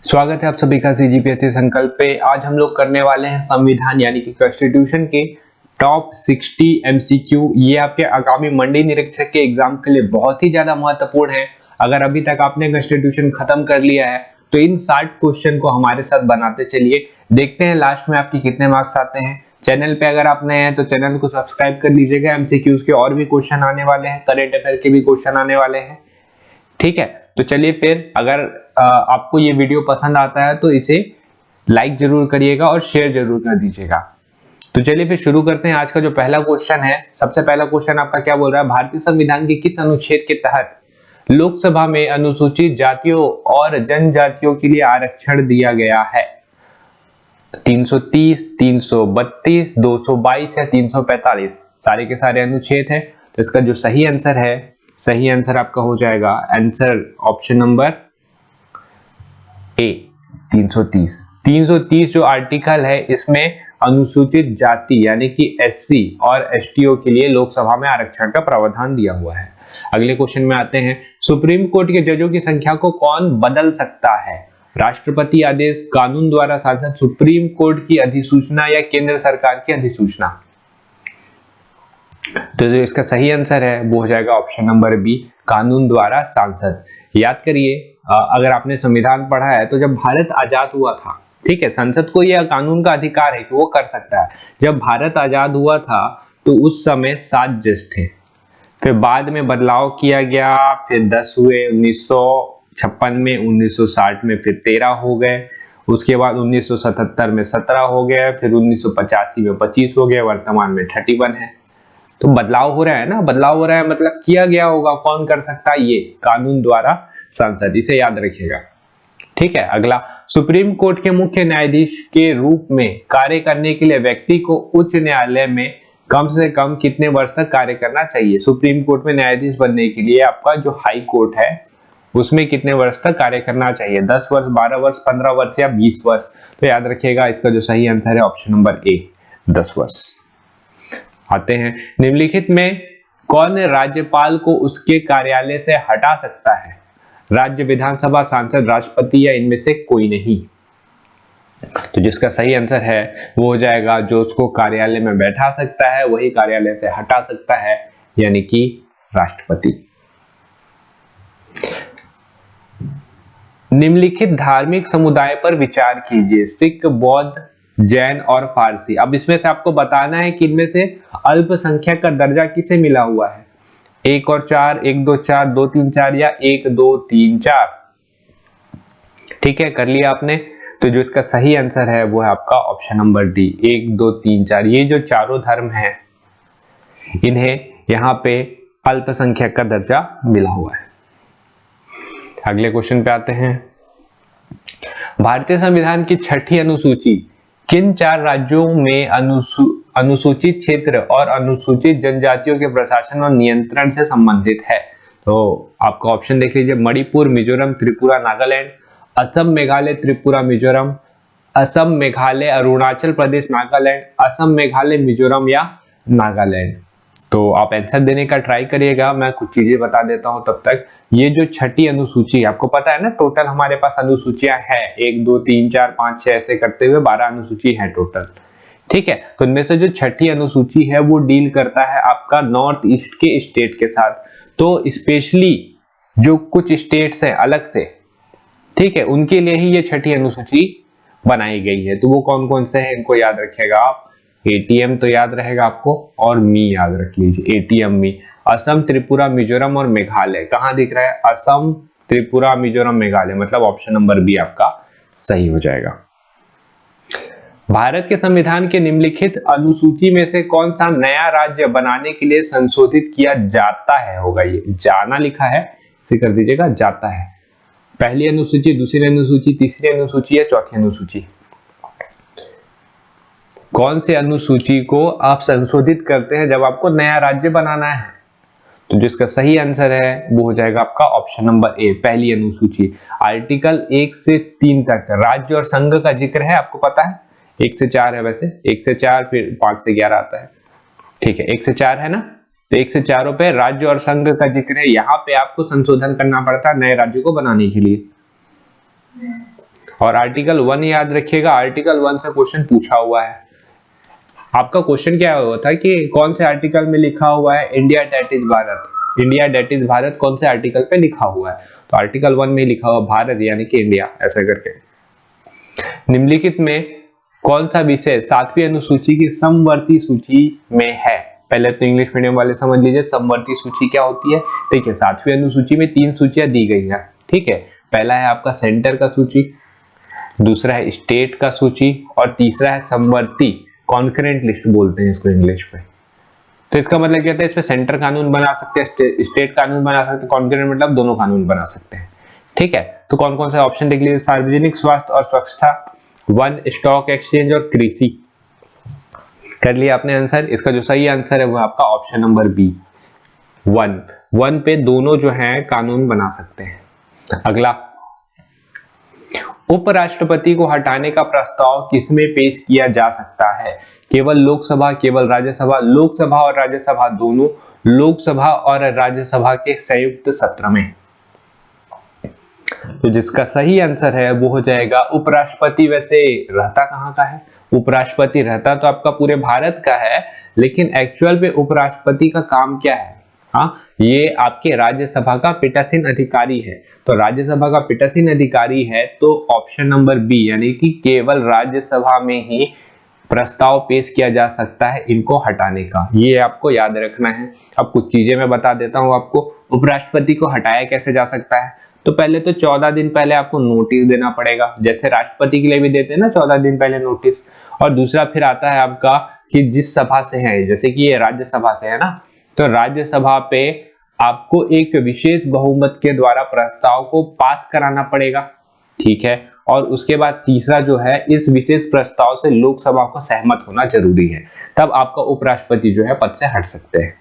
स्वागत है आप सभी का सीजीपीएससी संकल्प पे। आज हम लोग करने वाले हैं संविधान यानी कि कॉन्स्टिट्यूशन के टॉप 60 एमसीक्यू। ये आपके आगामी मंडी निरीक्षक के एग्जाम के लिए बहुत ही ज्यादा महत्वपूर्ण है। अगर अभी तक आपने कॉन्स्टिट्यूशन खत्म कर लिया है तो इन 60 क्वेश्चन को हमारे साथ बनाते चलिए। देखते हैं लास्ट में आपके कितने मार्क्स आते हैं। चैनल पे अगर आप नए हैं तो चैनल को सब्सक्राइब कर लीजिएगा। एमसीक्यूज के और भी क्वेश्चन आने वाले हैं, करंट अफेयर के भी क्वेश्चन आने वाले हैं। ठीक है, तो चलिए फिर अगर आपको ये वीडियो पसंद आता है तो इसे लाइक जरूर करिएगा और शेयर जरूर कर दीजिएगा। तो चलिए फिर शुरू करते हैं। आज का जो पहला क्वेश्चन है, सबसे पहला क्वेश्चन आपका क्या बोल रहा है, भारतीय संविधान के किस अनुच्छेद के तहत लोकसभा में अनुसूचित जातियों और जनजातियों के लिए आरक्षण दिया गया है? 330, 332, 222 या 345? सारे के सारे अनुच्छेद है। तो इसका जो सही आंसर है, सही आंसर आपका हो जाएगा आंसर ऑप्शन नंबर ए 330। 330 जो आर्टिकल है इसमें अनुसूचित जाति यानी कि एससी और एसटीओ के लिए लोकसभा में आरक्षण का प्रावधान दिया हुआ है। अगले क्वेश्चन में आते हैं। सुप्रीम कोर्ट के जजों की संख्या को कौन बदल सकता है? राष्ट्रपति आदेश, कानून द्वारा सांसद, सुप्रीम कोर्ट की अधिसूचना या केंद्र सरकार की अधिसूचना? तो जो इसका सही आंसर है वो हो जाएगा ऑप्शन नंबर बी, कानून द्वारा सांसद। याद करिए, अगर आपने संविधान पढ़ा है तो जब भारत आजाद हुआ था, ठीक है, संसद को यह कानून का अधिकार है कि वो कर सकता है। जब भारत आजाद हुआ था तो उस समय 7 जज थे, फिर बाद में बदलाव किया गया, फिर 10 हुए, 1956 में, 1960 में फिर 13 हो गए, उसके बाद 1977 में 17 हो गए, फिर 1985 में 25 हो गए, वर्तमान में 31 है। तो बदलाव हो रहा है ना, बदलाव हो रहा है मतलब किया गया होगा। कौन कर सकता है? ये कानून द्वारा सांसद, इसे याद रखिएगा। ठीक है, अगला, सुप्रीम कोर्ट के मुख्य न्यायाधीश के रूप में कार्य करने के लिए व्यक्ति को उच्च न्यायालय में कम से कम कितने वर्ष तक कार्य करना चाहिए? सुप्रीम कोर्ट में न्यायाधीश बनने के लिए आपका जो हाई कोर्ट है उसमें कितने वर्ष तक कार्य करना चाहिए? 10 वर्ष, 12 वर्ष, 15 वर्ष या 20 वर्ष? तो याद रखिएगा, इसका जो सही आंसर है ऑप्शन नंबर ए, 10 वर्ष। आते हैं, निम्नलिखित में कौन राज्यपाल को उसके कार्यालय से हटा सकता है? राज्य विधानसभा, सांसद, राष्ट्रपति या इनमें से कोई नहीं? तो जिसका सही आंसर है वो हो जाएगा जो उसको कार्यालय में बैठा सकता है वही कार्यालय से हटा सकता है, यानी कि राष्ट्रपति। निम्नलिखित धार्मिक समुदाय पर विचार कीजिए, सिख, बौद्ध, जैन और फारसी। अब इसमें से आपको बताना है कि इनमें से अल्पसंख्यक का दर्जा किसे मिला हुआ है? 1 और 4, 1 2 4, 2 3 4 या 1 2 3 4? ठीक है, कर लिया आपने। तो जो इसका सही आंसर है वो है आपका ऑप्शन नंबर डी, 1 2 3 4। ये जो चारों धर्म हैं इन्हें यहाँ पे अल्पसंख्यक का दर्जा मिला हुआ है। अगले क्वेश्चन पे आते हैं। भारतीय संविधान की 6ठी अनुसूची किन 4 राज्यों में अनुसूचित क्षेत्र और अनुसूचित जनजातियों के प्रशासन और नियंत्रण से संबंधित है? तो आपका ऑप्शन देख लीजिए, मणिपुर, मिजोरम, त्रिपुरा, नागालैंड, असम, मेघालय, त्रिपुरा, मिजोरम, असम, मेघालय, अरुणाचल प्रदेश, नागालैंड, असम, मेघालय, मिजोरम या नागालैंड? तो आप आंसर देने का ट्राई करिएगा, मैं कुछ चीजें बता देता हूं तब तक। ये जो 6ठी अनुसूची, आपको पता है ना, टोटल हमारे पास अनुसूचियां हैं 1 2 3 4 5 6 ऐसे करते हुए 12 अनुसूची है टोटल। ठीक है, तो इनमें से जो 6ठी अनुसूची है वो डील करता है आपका नॉर्थ ईस्ट के स्टेट के साथ। तो स्पेशली जो कुछ स्टेट्स हैं अलग से, ठीक है, उनके लिए ही ये 6ठी अनुसूची बनाई गई है। तो वो कौन कौन से हैं इनको याद रखिएगा आप। एटीएम तो याद रहेगा आपको, और मी याद रख लीजिए, एटीएम मी। असम, त्रिपुरा, मिजोरम और मेघालय कहां दिख रहा है? असम, त्रिपुरा, मिजोरम, मेघालय, मतलब ऑप्शन नंबर बी आपका सही हो जाएगा। भारत के संविधान के निम्नलिखित अनुसूची में से कौन सा नया राज्य बनाने के लिए संशोधित किया जाता है? होगा, ये जाना लिखा है, इसे कर दीजिएगा जाता है। पहली अनुसूची, दूसरी अनुसूची, तीसरी अनुसूची या चौथी अनुसूची? कौन से अनुसूची को आप संशोधित करते हैं जब आपको नया राज्य बनाना है? तो जिसका सही आंसर है वो हो जाएगा आपका ऑप्शन नंबर ए, पहली अनुसूची। आर्टिकल 1 से 3 तक राज्य और संघ का जिक्र है, आपको पता है। 1 से 4 है वैसे, 1 से 4 फिर 5 से 11 आता है। ठीक है, 1 से 4 है ना, तो 1 से 4 पे राज्य और संघ का जिक्र है। यहाँ पे आपको संशोधन करना पड़ता है नए राज्य को बनाने के लिए। और आर्टिकल 1 याद रखिएगा, आर्टिकल 1 से क्वेश्चन पूछा हुआ है। आपका क्वेश्चन क्या हुआ था कि कौन से आर्टिकल में लिखा हुआ है India that is Bharat, India that is Bharat कौन से आर्टिकल पे लिखा हुआ है? तो आर्टिकल 1 में लिखा हुआ भारत यानी कि इंडिया, ऐसा करके। निम्नलिखित में कौन सा विषय 7वीं अनुसूची की समवर्ती सूची में है? पहले तो इंग्लिश मीडियम वाले समझ लीजिए समवर्ती सूची क्या होती है। देखिए 7वीं अनुसूची में 3 सूचियां दी गई हैं, ठीक है। पहला है आपका सेंटर का सूची, दूसरा है स्टेट का सूची और तीसरा है समवर्ती, कॉन्करेंट लिस्ट बोलते हैं इसको इंग्लिश में। तो इसका मतलब क्या होता है, इस पे सेंटर कानून बना सकते हैं, स्टेट कानून बना सकते हैं, कॉन्करेंट मतलब दोनों कानून बना सकते हैं, ठीक है। तो कौन कौन सा ऑप्शन देख लीजिए, सार्वजनिक स्वास्थ्य और स्वच्छता, वन स्टॉक एक्सचेंज और कृषि। कर लिया आपने आंसर। इसका जो सही आंसर है वो आपका ऑप्शन नंबर बी, वन पे दोनों जो है कानून बना सकते हैं। अगला, उपराष्ट्रपति को हटाने का प्रस्ताव किसमें पेश किया जा सकता है? केवल लोकसभा, केवल राज्यसभा, लोकसभा और राज्यसभा दोनों, लोकसभा और राज्यसभा के संयुक्त सत्र में। तो जिसका सही आंसर है वो हो जाएगा उपराष्ट्रपति। वैसे रहता कहाँ का है? उपराष्ट्रपति रहता तो आपका पूरे भारत का है, लेकिन एक्चुअल पे उपराष्ट्रपति का काम क्या है? हाँ, ये आपके राज्यसभा का पीठासीन अधिकारी है। तो राज्यसभा का पीठासीन अधिकारी है, तो ऑप्शन नंबर बी यानी कि केवल राज्यसभा में ही प्रस्ताव पेश किया जा सकता है इनको हटाने का, ये आपको याद रखना है। अब कुछ चीजें मैं बता देता हूं आपको, उपराष्ट्रपति को हटाया कैसे जा सकता है। तो पहले तो 14 दिन पहले आपको नोटिस देना पड़ेगा, जैसे राष्ट्रपति के लिए भी देते हैं ना 14 दिन पहले नोटिस। और दूसरा फिर आता है आपका कि जिस सभा से है, जैसे कि ये राज्यसभा से है ना, तो राज्यसभा पे आपको एक विशेष बहुमत के द्वारा प्रस्ताव को पास कराना पड़ेगा, ठीक है। और उसके बाद तीसरा जो है, इस विशेष प्रस्ताव से लोकसभा को सहमत होना जरूरी है, तब आपका उपराष्ट्रपति जो है पद से हट सकते हैं,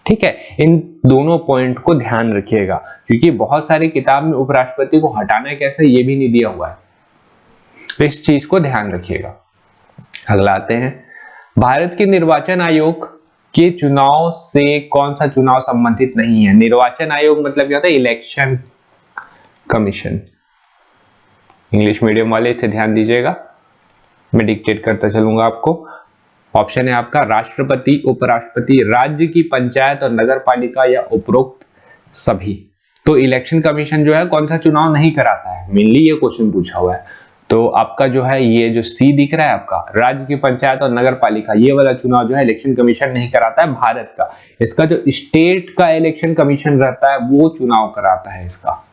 ठीक है। इन दोनों पॉइंट को ध्यान रखिएगा, क्योंकि बहुत सारी किताब में उपराष्ट्रपति को हटाना कैसे ये भी नहीं दिया हुआ है, तो इस चीज को ध्यान रखिएगा। अगला आते हैं, भारत के निर्वाचन आयोग के चुनाव से कौन सा चुनाव संबंधित नहीं है? निर्वाचन आयोग मतलब क्या होता है? Election commission. इंग्लिश मीडियम वाले इसे ध्यान दीजिएगा, मैं डिक्टेट करता चलूंगा आपको। ऑप्शन है आपका राष्ट्रपति, उपराष्ट्रपति, राज्य की पंचायत और नगर पालिका या उपरोक्त सभी। तो इलेक्शन कमीशन जो है कौन सा चुनाव नहीं कराता है, मेनली ये क्वेश्चन पूछा हुआ है। तो आपका जो है ये जो सी दिख रहा है आपका, राज्य की पंचायत और नगर पालिका, ये वाला चुनाव जो है इलेक्शन कमीशन नहीं कराता है भारत का। इसका जो स्टेट का इलेक्शन कमीशन रहता है वो चुनाव कराता है इसका,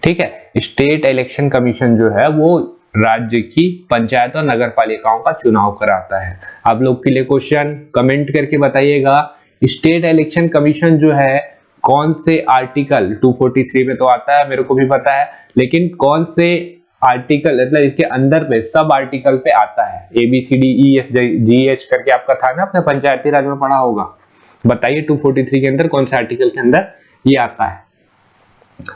ठीक है। स्टेट इलेक्शन कमीशन जो है वो राज्य की पंचायत और नगर पालिकाओं का चुनाव कराता है। आप लोग के लिए क्वेश्चन कमेंट करके बताइएगा, स्टेट इलेक्शन कमीशन जो है कौन से आर्टिकल 243 में तो आता है, मेरे को भी पता है, लेकिन कौन से आर्टिकल मतलब इसके अंदर पे सब आर्टिकल पे आता है? ABCDEFGH करके आपका था ना, अपने पंचायती राज में पढ़ा होगा। बताइए 243 के अंदर कौन से आर्टिकल के अंदर ये आता है।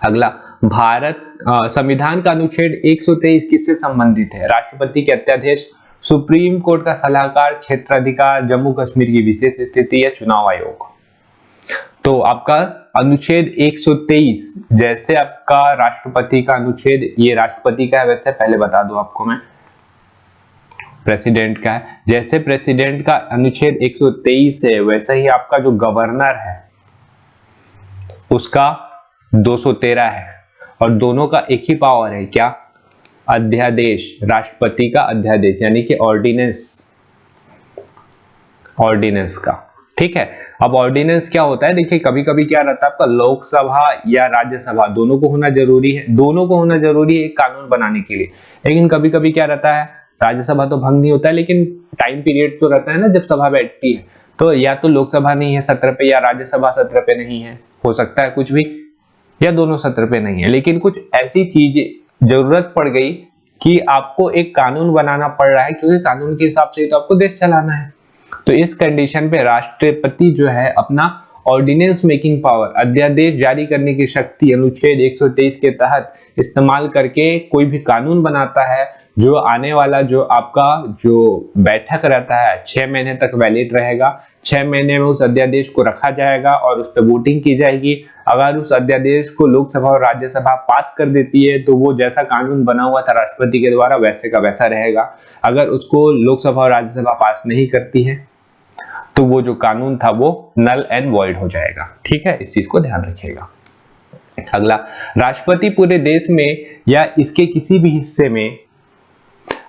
अगला, भारत संविधान का अनुच्छेद 123 किससे संबंधित है? राष्ट्रपति के अध्यादेश, सुप्रीम कोर्ट का सलाहकार, क्षेत्राधिकार, जम्मू कश्मीर की विशेष स्थिति या चुनाव आयोग। तो आपका अनुच्छेद 123 जैसे आपका राष्ट्रपति का अनुच्छेद, ये राष्ट्रपति का है, वैसे पहले बता दूं आपको मैं, प्रेसिडेंट का है। जैसे प्रेसिडेंट का अनुच्छेद 123 है, वैसे ही आपका जो गवर्नर है उसका 213 है, और दोनों का एक ही पावर है, क्या? अध्यादेश, राष्ट्रपति का अध्यादेश यानी कि ऑर्डिनेंस का, ठीक है। अब ऑर्डिनेंस क्या होता है, देखिए कभी कभी क्या रहता है आपका, लोकसभा या राज्यसभा दोनों को होना जरूरी है, दोनों को होना जरूरी है एक कानून बनाने के लिए। लेकिन कभी कभी क्या रहता है, राज्यसभा तो भंग नहीं होता है, लेकिन टाइम पीरियड तो रहता है ना जब सभा बैठती है, तो या तो लोकसभा नहीं है सत्र पे या राज्यसभा सत्र पे नहीं है, हो सकता है कुछ भी, या दोनों सत्र पे नहीं है। लेकिन कुछ ऐसी चीज जरूरत पड़ गई कि आपको एक कानून बनाना पड़ रहा है, क्योंकि कानून के हिसाब से तो आपको देश चलाना है। तो इस कंडीशन पे राष्ट्रपति जो है अपना ऑर्डिनेंस मेकिंग पावर, अध्यादेश जारी करने की शक्ति अनुच्छेद 123 के तहत इस्तेमाल करके कोई भी कानून बनाता है, जो आने वाला जो आपका जो बैठक रहता है 6 महीने तक वैलिड रहेगा। 6 महीने में उस अध्यादेश को रखा जाएगा और उस पर वोटिंग की जाएगी। अगर उस अध्यादेश को लोकसभा और राज्यसभा पास कर देती है तो वो जैसा कानून बना हुआ था राष्ट्रपति के द्वारा वैसे का वैसा रहेगा। अगर उसको लोकसभा और राज्यसभा पास नहीं करती है तो वो जो कानून था वो नल एंड वॉइड हो जाएगा। ठीक है, इस चीज को ध्यान रखिएगा। अगला, राष्ट्रपति पूरे देश में या इसके किसी भी हिस्से में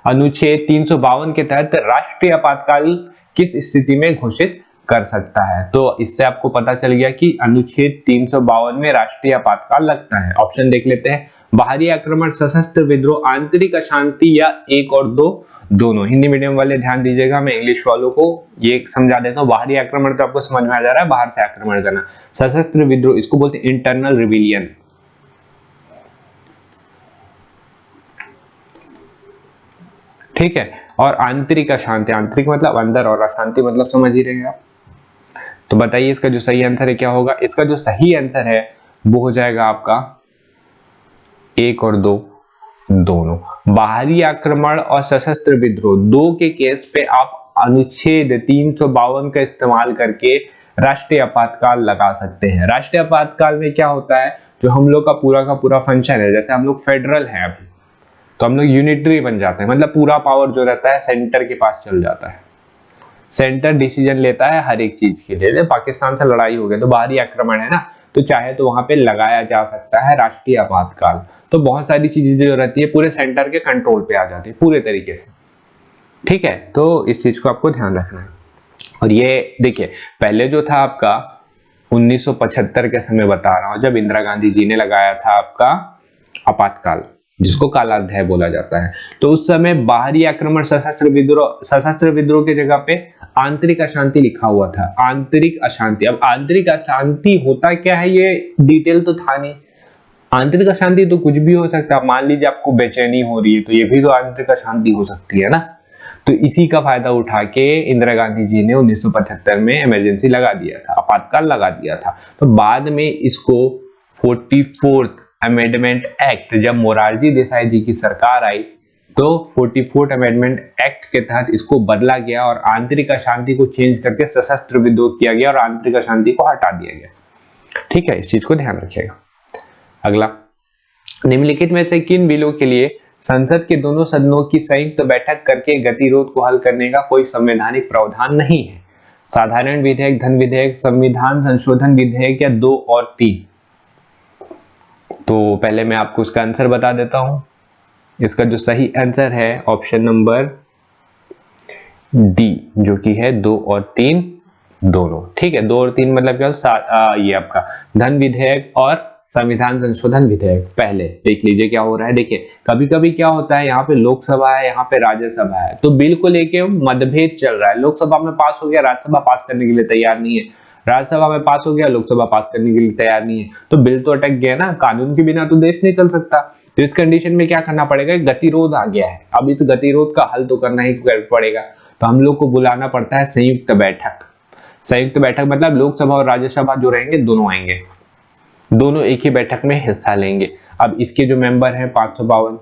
अनुच्छेद 352 के तहत राष्ट्रीय आपातकाल किस स्थिति में घोषित कर सकता है। तो इससे आपको पता चल गया कि अनुच्छेद 352 में राष्ट्रीय आपातकाल लगता है। ऑप्शन देख लेते हैं। बाहरी आक्रमण, सशस्त्र विद्रोह, आंतरिक अशांति या 1 और 2 दोनों। हिंदी मीडियम वाले ध्यान दीजिएगा, मैं इंग्लिश वालों को ये समझा देता हूँ। बाहरी आक्रमण तो आपको समझ में आ जा रहा है, बाहर से आक्रमण करना। सशस्त्र विद्रोह इसको बोलते हैं इंटरनल रिविलियन। ठीक है, और आंतरिक अशांति, आंतरिक मतलब अंदर और अशांति मतलब समझ ही रहे हैं आप। तो बताइए इसका जो सही आंसर है क्या होगा। इसका जो सही आंसर है वो हो जाएगा आपका 1 और 2 दोनों। बाहरी आक्रमण और सशस्त्र विद्रोह 2 के केस पे आप अनुच्छेद 352 का इस्तेमाल करके राष्ट्रीय आपातकाल लगा सकते हैं। राष्ट्रीय आपातकाल में क्या होता है, जो हम लोग का पूरा फंक्शन है, जैसे हम लोग फेडरल हैं अभी तो हम लोग यूनिटरी बन जाते हैं, मतलब पूरा पावर जो रहता है सेंटर के पास चल जाता है। सेंटर डिसीजन लेता है हर एक चीज के लिए। पाकिस्तान से लड़ाई हो गई तो बाहरी आक्रमण है ना, तो चाहे तो वहां पे लगाया जा सकता है राष्ट्रीय आपातकाल। तो बहुत सारी चीजें जो रहती है पूरे सेंटर के कंट्रोल पे आ जाती है पूरे तरीके से। ठीक है, तो इस चीज को आपको ध्यान रखना है। और ये देखिए, पहले जो था आपका 1975 के समय बता रहा हूं, जब इंदिरा गांधी जी ने लगाया था आपका आपातकाल, जिसको काला अध्याय बोला जाता है, तो उस समय बाहरी आक्रमण, सशस्त्र विद्रोह के जगह पे आंतरिक अशांति लिखा हुआ था। आंतरिक अशांति, अब आंतरिक अशांति होता क्या है ये डिटेल तो था नहीं। आंतरिक अशांति तो कुछ भी हो सकता है। मान लीजिए आपको बेचैनी हो रही है तो ये भी तो आंतरिक अशांति हो सकती है ना। तो इसी का फायदा उठा के इंदिरा गांधी जी ने 1975 में इमरजेंसी लगा दिया था, आपातकाल लगा दिया था। तो बाद में इसको 44th अमेंडमेंट एक्ट, जब मोरारजी देसाई जी की सरकार आई तो 44th अमेंडमेंट एक्ट के तहत इसको बदला गया और आंतरिक अशांति को चेंज करके सशस्त्र विद्रोह किया गया और आंतरिक अशांति को हटा दिया गया। ठीक है, इस चीज को ध्यान रखिएगा। अगला, निम्नलिखित में से किन बिलों के लिए संसद के दोनों सदनों की संयुक्त बैठक करके गतिरोध को हल करने का कोई संवैधानिक प्रावधान नहीं है। साधारण विधेयक, धन विधेयक, संविधान संशोधन विधेयक या 2 और 3। तो पहले मैं आपको उसका आंसर बता देता हूं। इसका जो सही आंसर है ऑप्शन नंबर डी, जो कि है 2 और 3 दोनों। ठीक है, 2 और 3 मतलब क्या, ये आपका धन विधेयक और संविधान संशोधन विधेयक। पहले देख लीजिए क्या हो रहा है। देखिए, कभी कभी क्या होता है, यहाँ पे लोकसभा है, यहाँ पे राज्यसभा है, तो बिल को लेके मतभेद चल रहा है। लोकसभा में पास हो गया, राज्यसभा पास करने के लिए तैयार नहीं है। राज्यसभा में पास हो गया, लोकसभा पास करने के लिए तैयार नहीं है। तो बिल तो अटक गया ना, कानून के बिना तो देश नहीं चल सकता। तो इस कंडीशन में क्या करना पड़ेगा, गतिरोध आ गया है। अब इस गतिरोध का हल तो करना ही पड़ेगा। तो हम लोग को बुलाना पड़ता है संयुक्त बैठक। संयुक्त बैठक मतलब लोकसभा और राज्यसभा जो रहेंगे दोनों आएंगे, दोनों एक ही बैठक में हिस्सा लेंगे। अब इसके जो मेंबर हैं 552,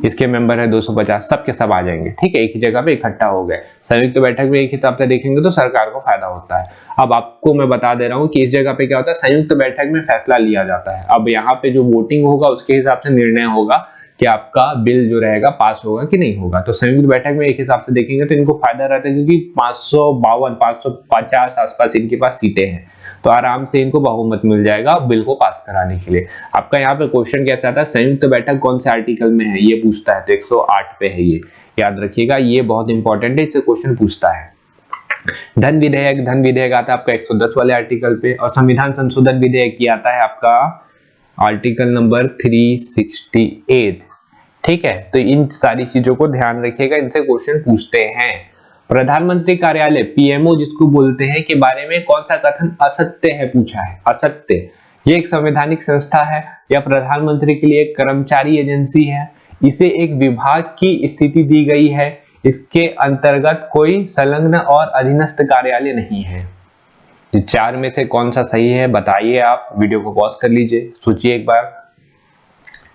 इसके मेंबर है 250, सबके सब आ जाएंगे। ठीक है, एक ही जगह पे इकट्ठा हो गए। संयुक्त बैठक में एक हिसाब से देखेंगे तो सरकार को फायदा होता है। अब आपको मैं बता दे रहा हूँ कि इस जगह पे क्या होता है, संयुक्त बैठक में फैसला लिया जाता है। अब यहाँ पे जो वोटिंग होगा उसके हिसाब से निर्णय होगा कि आपका बिल जो रहेगा पास होगा कि नहीं होगा। तो संयुक्त बैठक में एक हिसाब से देखेंगे तो इनको फायदा रहता है, क्योंकि 552 550 आसपास इनके पास सीटें हैं, तो आराम से इनको बहुमत मिल जाएगा बिल को पास कराने के लिए। आपका यहाँ पे क्वेश्चन कैसा आता है, संयुक्त बैठक कौन से आर्टिकल में है ये पूछता है, तो 108 पे है ये, याद रखिएगा, ये बहुत इंपॉर्टेंट है, इससे क्वेश्चन पूछता है। धन विधेयक आता है आपका 110 वाले आर्टिकल पे, और संविधान संशोधन विधेयक ये आता है आपका आर्टिकल नंबर 368। ठीक है, तो इन सारी चीजों को ध्यान रखिएगा, इनसे क्वेश्चन पूछते हैं। प्रधानमंत्री कार्यालय पीएमओ जिसको बोलते हैं के बारे में कौन सा कथन असत्य है, पूछा है। असत्य, ये एक संवैधानिक संस्था है या प्रधानमंत्री के लिए एक कर्मचारी एजेंसी है, इसे एक विभाग की स्थिति दी गई है, इसके अंतर्गत कोई संलग्न और अधीनस्थ कार्यालय नहीं है। तो 4 में से कौन सा सही है बताइए आप। वीडियो को पॉज कर लीजिए, सोचिए एक बार।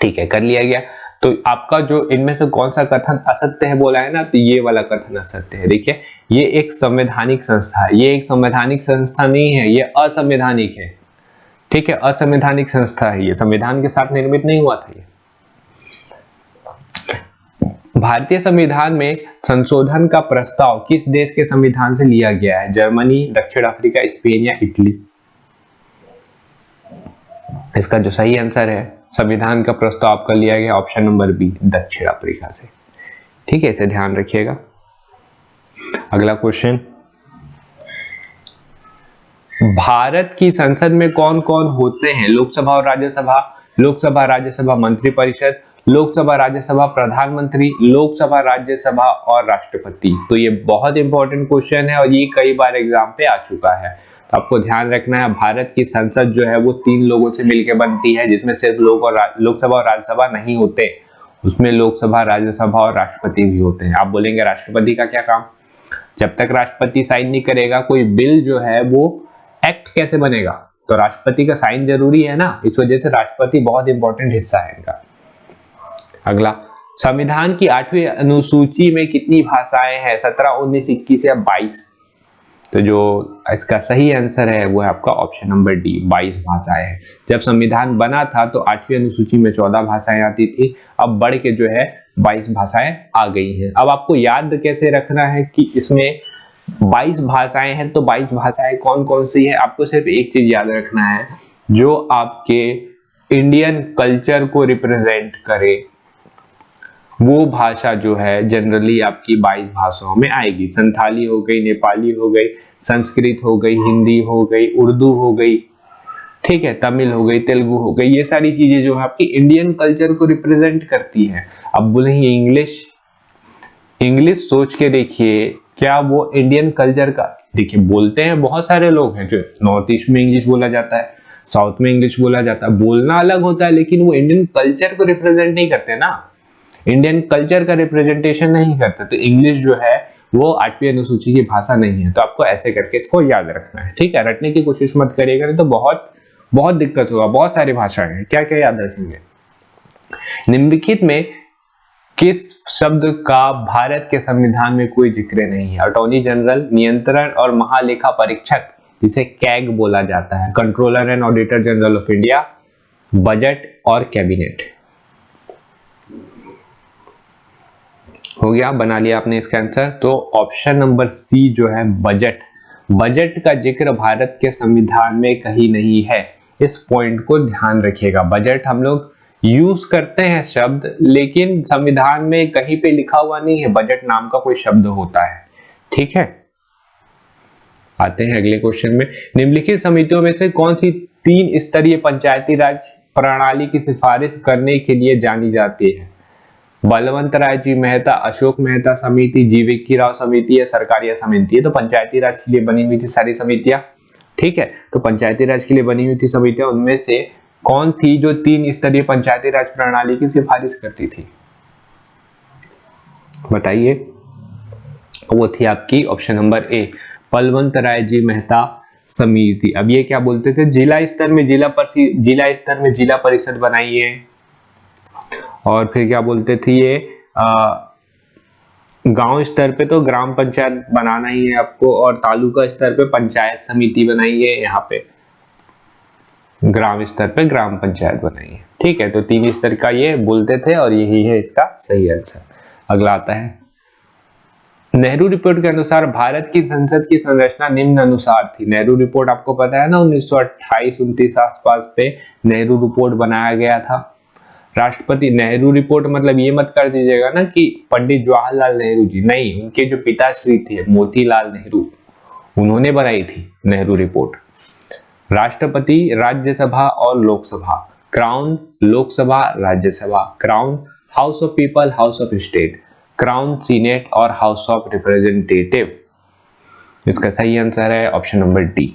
ठीक है, कर लिया गया। तो आपका जो इनमें से कौन सा कथन असत्य है बोला है ना, तो ये वाला कथन असत्य है। देखिए ये एक संवैधानिक संस्था है, ये एक संवैधानिक संस्था नहीं है, ये असंवैधानिक है। ठीक है, असंवैधानिक संस्था है, ये संविधान के साथ निर्मित नहीं हुआ था। ये भारतीय संविधान में संशोधन का प्रस्ताव किस देश के संविधान से लिया गया है? जर्मनी, दक्षिण अफ्रीका, स्पेन या इटली? इसका जो सही आंसर है, संविधान का प्रस्ताव आपका लिया गया ऑप्शन नंबर बी, दक्षिण अफ्रीका से। ठीक है, इसे ध्यान रखिएगा। अगला क्वेश्चन, भारत की संसद में कौन कौन होते हैं? लोकसभा और राज्यसभा, लोकसभा राज्यसभा मंत्रिपरिषद, लोकसभा राज्यसभा प्रधानमंत्री, लोकसभा राज्यसभा और राष्ट्रपति। तो ये बहुत इंपॉर्टेंट क्वेश्चन है और ये कई बार एग्जाम पे आ चुका है, तो आपको ध्यान रखना है। भारत की संसद जो है वो 3 लोगों से मिलकर बनती है, जिसमें सिर्फ लोकसभा और राज्यसभा नहीं होते, उसमें लोकसभा, राज्यसभा और राष्ट्रपति भी होते हैं। आप बोलेंगे राष्ट्रपति का क्या काम? जब तक राष्ट्रपति साइन नहीं करेगा कोई बिल जो है वो एक्ट कैसे बनेगा? तो राष्ट्रपति का साइन जरूरी है ना, इस वजह से राष्ट्रपति बहुत इंपॉर्टेंट हिस्सा है इनका। अगला, संविधान की 8वीं अनुसूची में कितनी भाषाएं हैं? 17, 19, 21 या 22? तो जो इसका सही आंसर है वो है आपका ऑप्शन नंबर डी, 22 भाषाएं हैं। जब संविधान बना था तो 8वीं अनुसूची में 14 भाषाएं आती थी, अब बढ़ के जो है 22 भाषाएं आ गई हैं। अब आपको याद कैसे रखना है कि इसमें 22 भाषाएं हैं, तो 22 भाषाएं कौन कौन सी है? आपको सिर्फ एक चीज याद रखना है, जो आपके इंडियन कल्चर को रिप्रेजेंट करे वो भाषा जो है जनरली आपकी 22 भाषाओं में आएगी। संथाली हो गई, नेपाली हो गई, संस्कृत हो गई, हिंदी हो गई, उर्दू हो गई, ठीक है, तमिल हो गई, तेलुगु हो गई। ये सारी चीजें जो है आपकी इंडियन कल्चर को रिप्रेजेंट करती हैं। अब बोलेंगे इंग्लिश, इंग्लिश सोच के देखिए क्या वो इंडियन कल्चर का? देखिए बोलते हैं बहुत सारे लोग हैं, जो नॉर्थ ईस्ट में इंग्लिश बोला जाता है, साउथ में इंग्लिश बोला जाता है, बोलना अलग होता है, लेकिन वो इंडियन कल्चर को रिप्रेजेंट नहीं करते ना, इंडियन कल्चर का रिप्रेजेंटेशन नहीं करते। तो इंग्लिश जो है वो 8वीं अनुसूची की भाषा नहीं है। तो आपको ऐसे करके इसको याद रखना है, ठीक है। रटने की कोशिश मत करिएगा, नहीं तो बहुत बहुत दिक्कत होगा। बहुत सारी भाषाएं हैं, क्या क्या याद रखेंगे? निम्नलिखित में किस शब्द का भारत के संविधान में कोई जिक्र नहीं है? अटॉर्नी जनरल, नियंत्रण और महालेखा परीक्षक जिसे कैग बोला जाता है, controller and auditor general of India, budget और कैबिनेट। हो गया, बना लिया आपने इसका आंसर। तो ऑप्शन नंबर सी जो है बजट, बजट का जिक्र भारत के संविधान में कहीं नहीं है। इस पॉइंट को ध्यान रखिएगा। बजट हम लोग यूज करते हैं शब्द, लेकिन संविधान में कहीं पे लिखा हुआ नहीं है बजट नाम का कोई शब्द होता है, ठीक है। आते हैं अगले क्वेश्चन में। निम्नलिखित समितियों में से कौन सी 3 स्तरीय पंचायती राज प्रणाली की सिफारिश करने के लिए जानी जाती है? बलवंत राय जी मेहता, अशोक मेहता समिति, जीवी राव समिति या सरकारिया समिति है? तो पंचायती राज के लिए बनी हुई थी सारी समितियां, ठीक है। तो पंचायती राज के लिए बनी हुई थी समितियां, उनमें से कौन थी जो 3 स्तरीय पंचायती राज प्रणाली की सिफारिश करती थी? बताइए। वो थी आपकी option number A, Balwant Rai ji Mehta समिति। अब ये क्या बोलते थे? जिला स्तर में जिला परिषद बनाइए, और फिर क्या बोलते थे ये, गांव स्तर पे तो ग्राम पंचायत बनाना ही है आपको, और तालुका स्तर पे पंचायत समिति बनाइए, यहाँ पे ग्राम स्तर पे ग्राम पंचायत बनाइए, ठीक है। तो 3 स्तर का ये बोलते थे और यही है इसका सही आंसर। अगला आता है, नेहरू रिपोर्ट के अनुसार भारत की संसद की संरचना निम्न अनुसार थी। नेहरू रिपोर्ट आपको पता है ना, 1928-29 आसपास पे नेहरू रिपोर्ट बनाया गया था। राष्ट्रपति, नेहरू रिपोर्ट मतलब ये मत कर दीजिएगा ना कि पंडित जवाहरलाल नेहरू जी, नहीं, उनके जो पिताश्री थे मोतीलाल नेहरू, उन्होंने बनाई थी नेहरू रिपोर्ट। राष्ट्रपति, राज्यसभा और Lok Sabha, crown, Lok Sabha, Rajya Sabha, crown, house of people, house of state, crown, senate और हाउस ऑफ रिप्रेजेंटेटिव। इसका सही आंसर है ऑप्शन नंबर डी,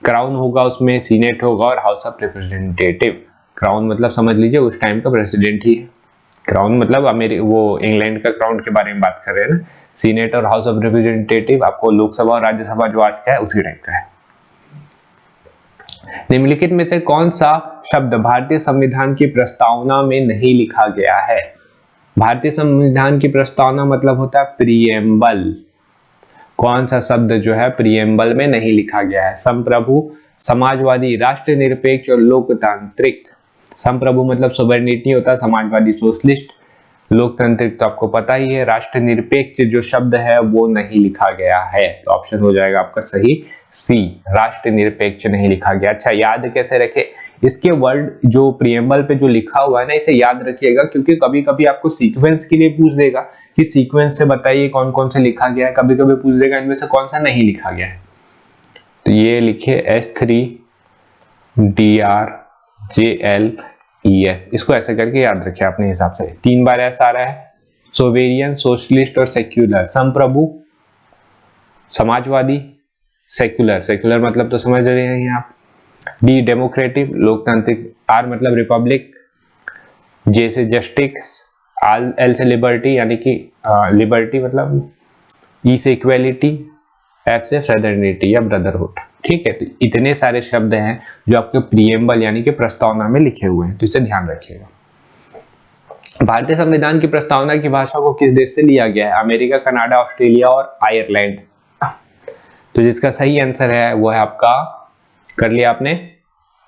क्राउन होगा, उसमें सीनेट होगा और हाउस ऑफ रिप्रेजेंटेटिव। क्राउन मतलब समझ लीजिए उस टाइम का प्रेसिडेंट ही है। क्राउन मतलब वो इंग्लैंड का क्राउन के बारे में बात कर रहे हैं ना। सीनेट और हाउस ऑफ रिप्रेजेंटेटिव आपको लोकसभा और राज्यसभा जो आज का है उसी टाइप का है। निम्नलिखित में से कौन सा शब्द भारतीय संविधान की प्रस्तावना में नहीं लिखा गया है? भारतीय संविधान की प्रस्तावना मतलब होता है प्रिएम्बल। कौन सा शब्द जो है प्रिएम्बल में नहीं लिखा गया है? संप्रभु, समाजवादी, राष्ट्रनिरपेक्ष और लोकतांत्रिक। संप्रभु मतलब सोवरेनिटी होता है, समाजवादी सोशलिस्ट, लोकतांत्रिक तो आपको पता ही है। राष्ट्रनिरपेक्ष जो शब्द है वो नहीं लिखा गया है, तो ऑप्शन हो जाएगा आपका सही सी, राष्ट्रनिरपेक्ष नहीं लिखा गया। अच्छा, याद कैसे रखे? इसके वर्ड जो प्रिएम्बल पे जो लिखा हुआ है ना, इसे याद रखिएगा, क्योंकि कभी कभी आपको सीक्वेंस के लिए पूछ देगा कि सीक्वेंस से बताइए कौन कौन से लिखा गया है, कभी कभी पूछ देगा इनमें से कौन सा नहीं लिखा गया है। तो ये लिखे S3DRJLEF, इसको ऐसे करके याद रखिए अपने हिसाब से। 3 बार ऐसा आ रहा है, सोवेरियन, सोशलिस्ट और सेक्युलर। संप्रभु, समाजवादी, सेक्युलर, सेक्युलर मतलब तो समझ रहे हैं आप। डी डेमोक्रेटिक, लोकतांत्रिक। आर मतलब रिपब्लिक, जे से जस्टिस, एल से लिबर्टी यानी कि लिबर्टी मतलब, ई से इक्वेलिटी, एफ से फ्रेटर्निटी या ब्रदरहुड। ठीक है, तो इतने सारे शब्द हैं जो आपके प्रिएम्बल यानी कि प्रस्तावना में लिखे हुए हैं, तो इसे ध्यान रखिएगा। भारतीय संविधान की प्रस्तावना की भाषा को किस देश से लिया गया है? अमेरिका, कनाडा, ऑस्ट्रेलिया और आयरलैंड। तो जिसका सही आंसर है वो है आपका, कर लिया आपने,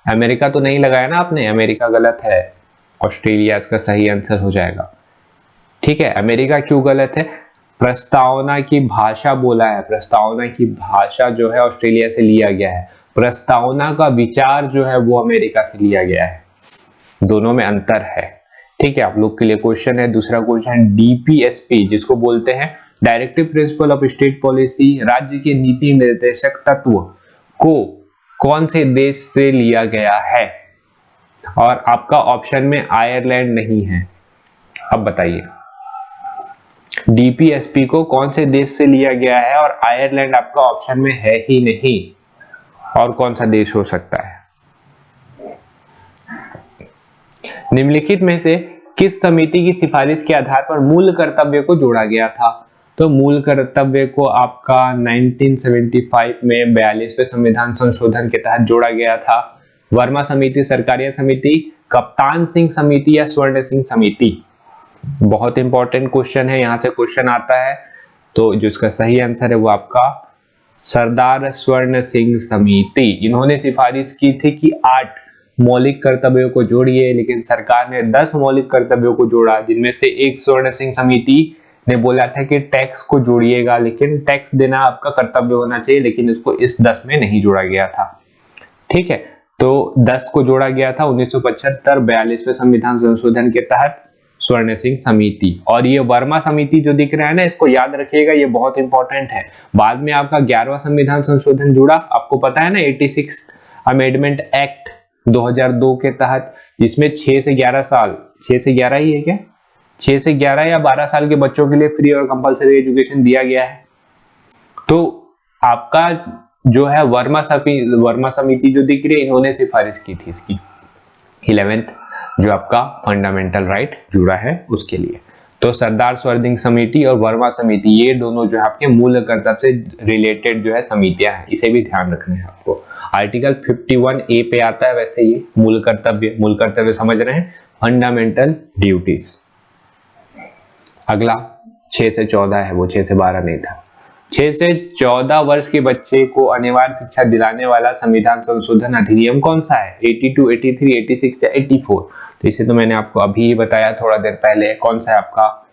अमेरिका तो नहीं लगाया ना आपने, अमेरिका गलत है, ऑस्ट्रेलिया इसका सही आंसर हो जाएगा। ठीक है, अमेरिका क्यों गलत है? प्रस्तावना की भाषा बोला है, प्रस्तावना की भाषा जो है ऑस्ट्रेलिया से लिया गया है, प्रस्तावना का विचार जो है वो अमेरिका से लिया गया है, दोनों में अंतर है। ठीक है, आप लोग के लिए क्वेश्चन है, दूसरा क्वेश्चन, DPSP जिसको बोलते हैं directive principle of state policy, राज्य के नीति निर्देशक तत्व को कौन से देश से लिया गया है? और आपका ऑप्शन में आयरलैंड नहीं है। अब बताइए DPSP को कौन से देश से लिया गया है, और आयरलैंड आपका ऑप्शन में है ही नहीं, और कौन सा देश हो सकता है? निम्नलिखित में से किस समिति की सिफारिश के आधार पर मूल कर्तव्य को जोड़ा गया था? तो मूल कर्तव्य को आपका 1975 में 42वें संविधान संशोधन के तहत जोड़ा गया था। वर्मा समिति, सरकारिया समिति, कप्तान सिंह समिति या स्वर्ण सिंह समिति? बहुत इंपॉर्टेंट क्वेश्चन है, यहां से क्वेश्चन आता है, तो जो इसका सही आंसर है वो आपका सरदार स्वर्ण सिंह समिति। इन्होंने सिफारिश की थी कि 8 मौलिक कर्तव्यों को जोड़िए, लेकिन सरकार ने 10 मौलिक कर्तव्यों को जोड़ा, जिनमें से एक स्वर्ण सिंह समिति ने बोला था कि टैक्स को जोड़िएगा, लेकिन टैक्स देना आपका कर्तव्य होना चाहिए, लेकिन इसको इस 10 में नहीं जोड़ा गया था। ठीक है, तो 10 को जोड़ा गया था 1975 42वें संविधान संशोधन के तहत, स्वर्ण सिंह समिति। और ये वर्मा समिति जो दिख रहा है ना, इसको याद रखिएगा, ये बहुत इंपॉर्टेंट है। बाद में आपका 11वां संविधान संशोधन जुड़ा, आपको पता है ना, 86 अमेंडमेंट एक्ट 2002 के तहत, जिसमें 6 से 11 साल, 6 से 11 ही है क्या, 6 से 11 या 12 साल के बच्चों के लिए फ्री और कंपलसरी एजुकेशन दिया गया है। तो आपका जो है वर्मा समिति जो दिख रही है, इन्होंने सिफारिश की थी इसकी 11th जो आपका फंडामेंटल राइट जुड़ा है उसके लिए। तो सरदार स्वर्ण समिति और वर्मा समिति, ये दोनों जो है आपके मूल कर्तव्य से रिलेटेड जो है समितियां हैं, इसे भी ध्यान रखना है आपको। आर्टिकल 51A पे आता है वैसे ये मूल कर्तव्य समझ रहे हैं, फंडामेंटल ड्यूटीज। अगला 6 से 14 है, वो 6 से 12 नहीं था। 6 से 14 वर्ष के बच्चे को अनिवार्य शिक्षा दिलाने वाला संविधान संशोधन अधिनियम कौन सा है? 82, 83, 86 या 84? तो इसे तो मैंने आपको अभी बताया थोड़ा देर पहले, कौन सा है आपका?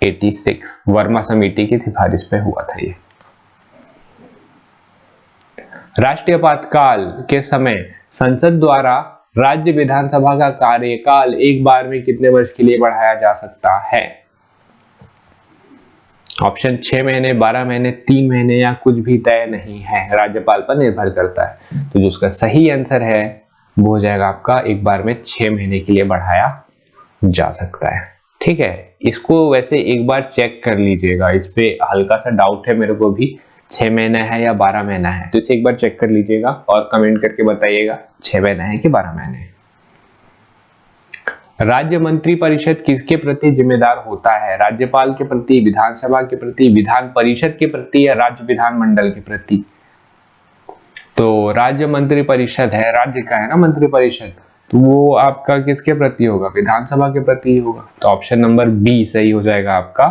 86, वर्मा समिति की सिफारिश पे हुआ था ये। राष्ट्रीय आपातकाल के समय संसद द्वारा राज्य विधानसभा का कार्यकाल एक बार में कितने वर्ष के लिए बढ़ाया जा सकता है? ऑप्शन 6 महीने, 12 महीने, 3 महीने या कुछ भी तय नहीं है, राज्यपाल पर निर्भर करता है। तो जो उसका सही आंसर है वो हो जाएगा आपका एक बार में 6 महीने के लिए बढ़ाया जा सकता है। ठीक है, इसको वैसे एक बार चेक कर लीजिएगा, इस पे हल्का सा डाउट है मेरे को भी, 6 महीना है या 12 महीना है, तो इसे एक बार चेक कर लीजिएगा और कमेंट करके बताइएगा 6 महीना है कि 12 महीने है। राज्य मंत्री परिषद किसके प्रति जिम्मेदार होता है? राज्यपाल के प्रति, विधानसभा के प्रति, विधान परिषद के प्रति या राज्य विधानमंडल के प्रति? तो राज्य मंत्री परिषद है, राज्य का है ना मंत्री परिषद, तो वो आपका किसके प्रति होगा? विधानसभा के प्रति होगा। तो ऑप्शन नंबर बी सही हो जाएगा आपका,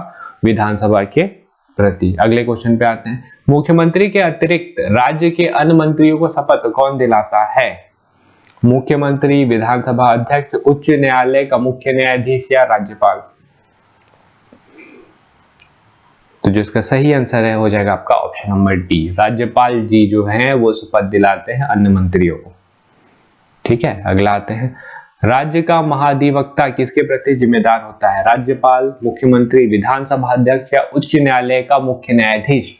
विधानसभा के प्रति। अगले क्वेश्चन पे आते हैं। मुख्यमंत्री के अतिरिक्त राज्य के अन्य मंत्रियों को शपथ कौन दिलाता है? मुख्यमंत्री, विधानसभा अध्यक्ष, उच्च न्यायालय का मुख्य न्यायाधीश या राज्यपाल? तो जो इसका सही आंसर है हो जाएगा आपका ऑप्शन नंबर डी, राज्यपाल जी जो हैं वो शपथ दिलाते हैं अन्य मंत्रियों को। ठीक है, अगला आते हैं। राज्य का महाधिवक्ता किसके प्रति जिम्मेदार होता है? राज्यपाल, मुख्यमंत्री, विधानसभा अध्यक्ष या उच्च न्यायालय का मुख्य न्यायाधीश?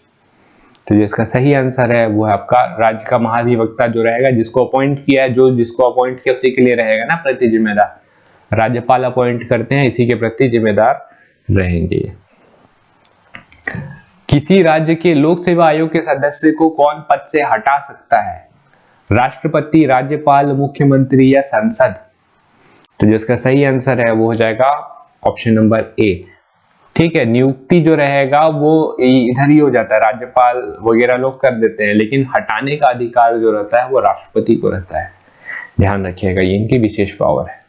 तो जो इसका सही आंसर है वो है आपका राज्य का महाधिवक्ता जो रहेगा, जिसको अपॉइंट किया है, जो जिसको अपॉइंट किया उसी के लिए रहेगा ना प्रति जिम्मेदार। राज्यपाल अपॉइंट करते हैं, इसी के प्रति जिम्मेदार रहेंगे। किसी राज्य के लोक सेवा आयोग के सदस्य को कौन पद से हटा सकता है? राष्ट्रपति, राज्यपाल, मुख्यमंत्री या संसद? तो जो इसका सही आंसर है वो हो जाएगा ऑप्शन नंबर ए। ठीक है, नियुक्ति जो रहेगा वो इधर ही हो जाता है, राज्यपाल वगैरह लोग कर देते हैं, लेकिन हटाने का अधिकार जो रहता है वो राष्ट्रपति को रहता है। ध्यान रखिएगा, ये इनकी विशेष पावर है।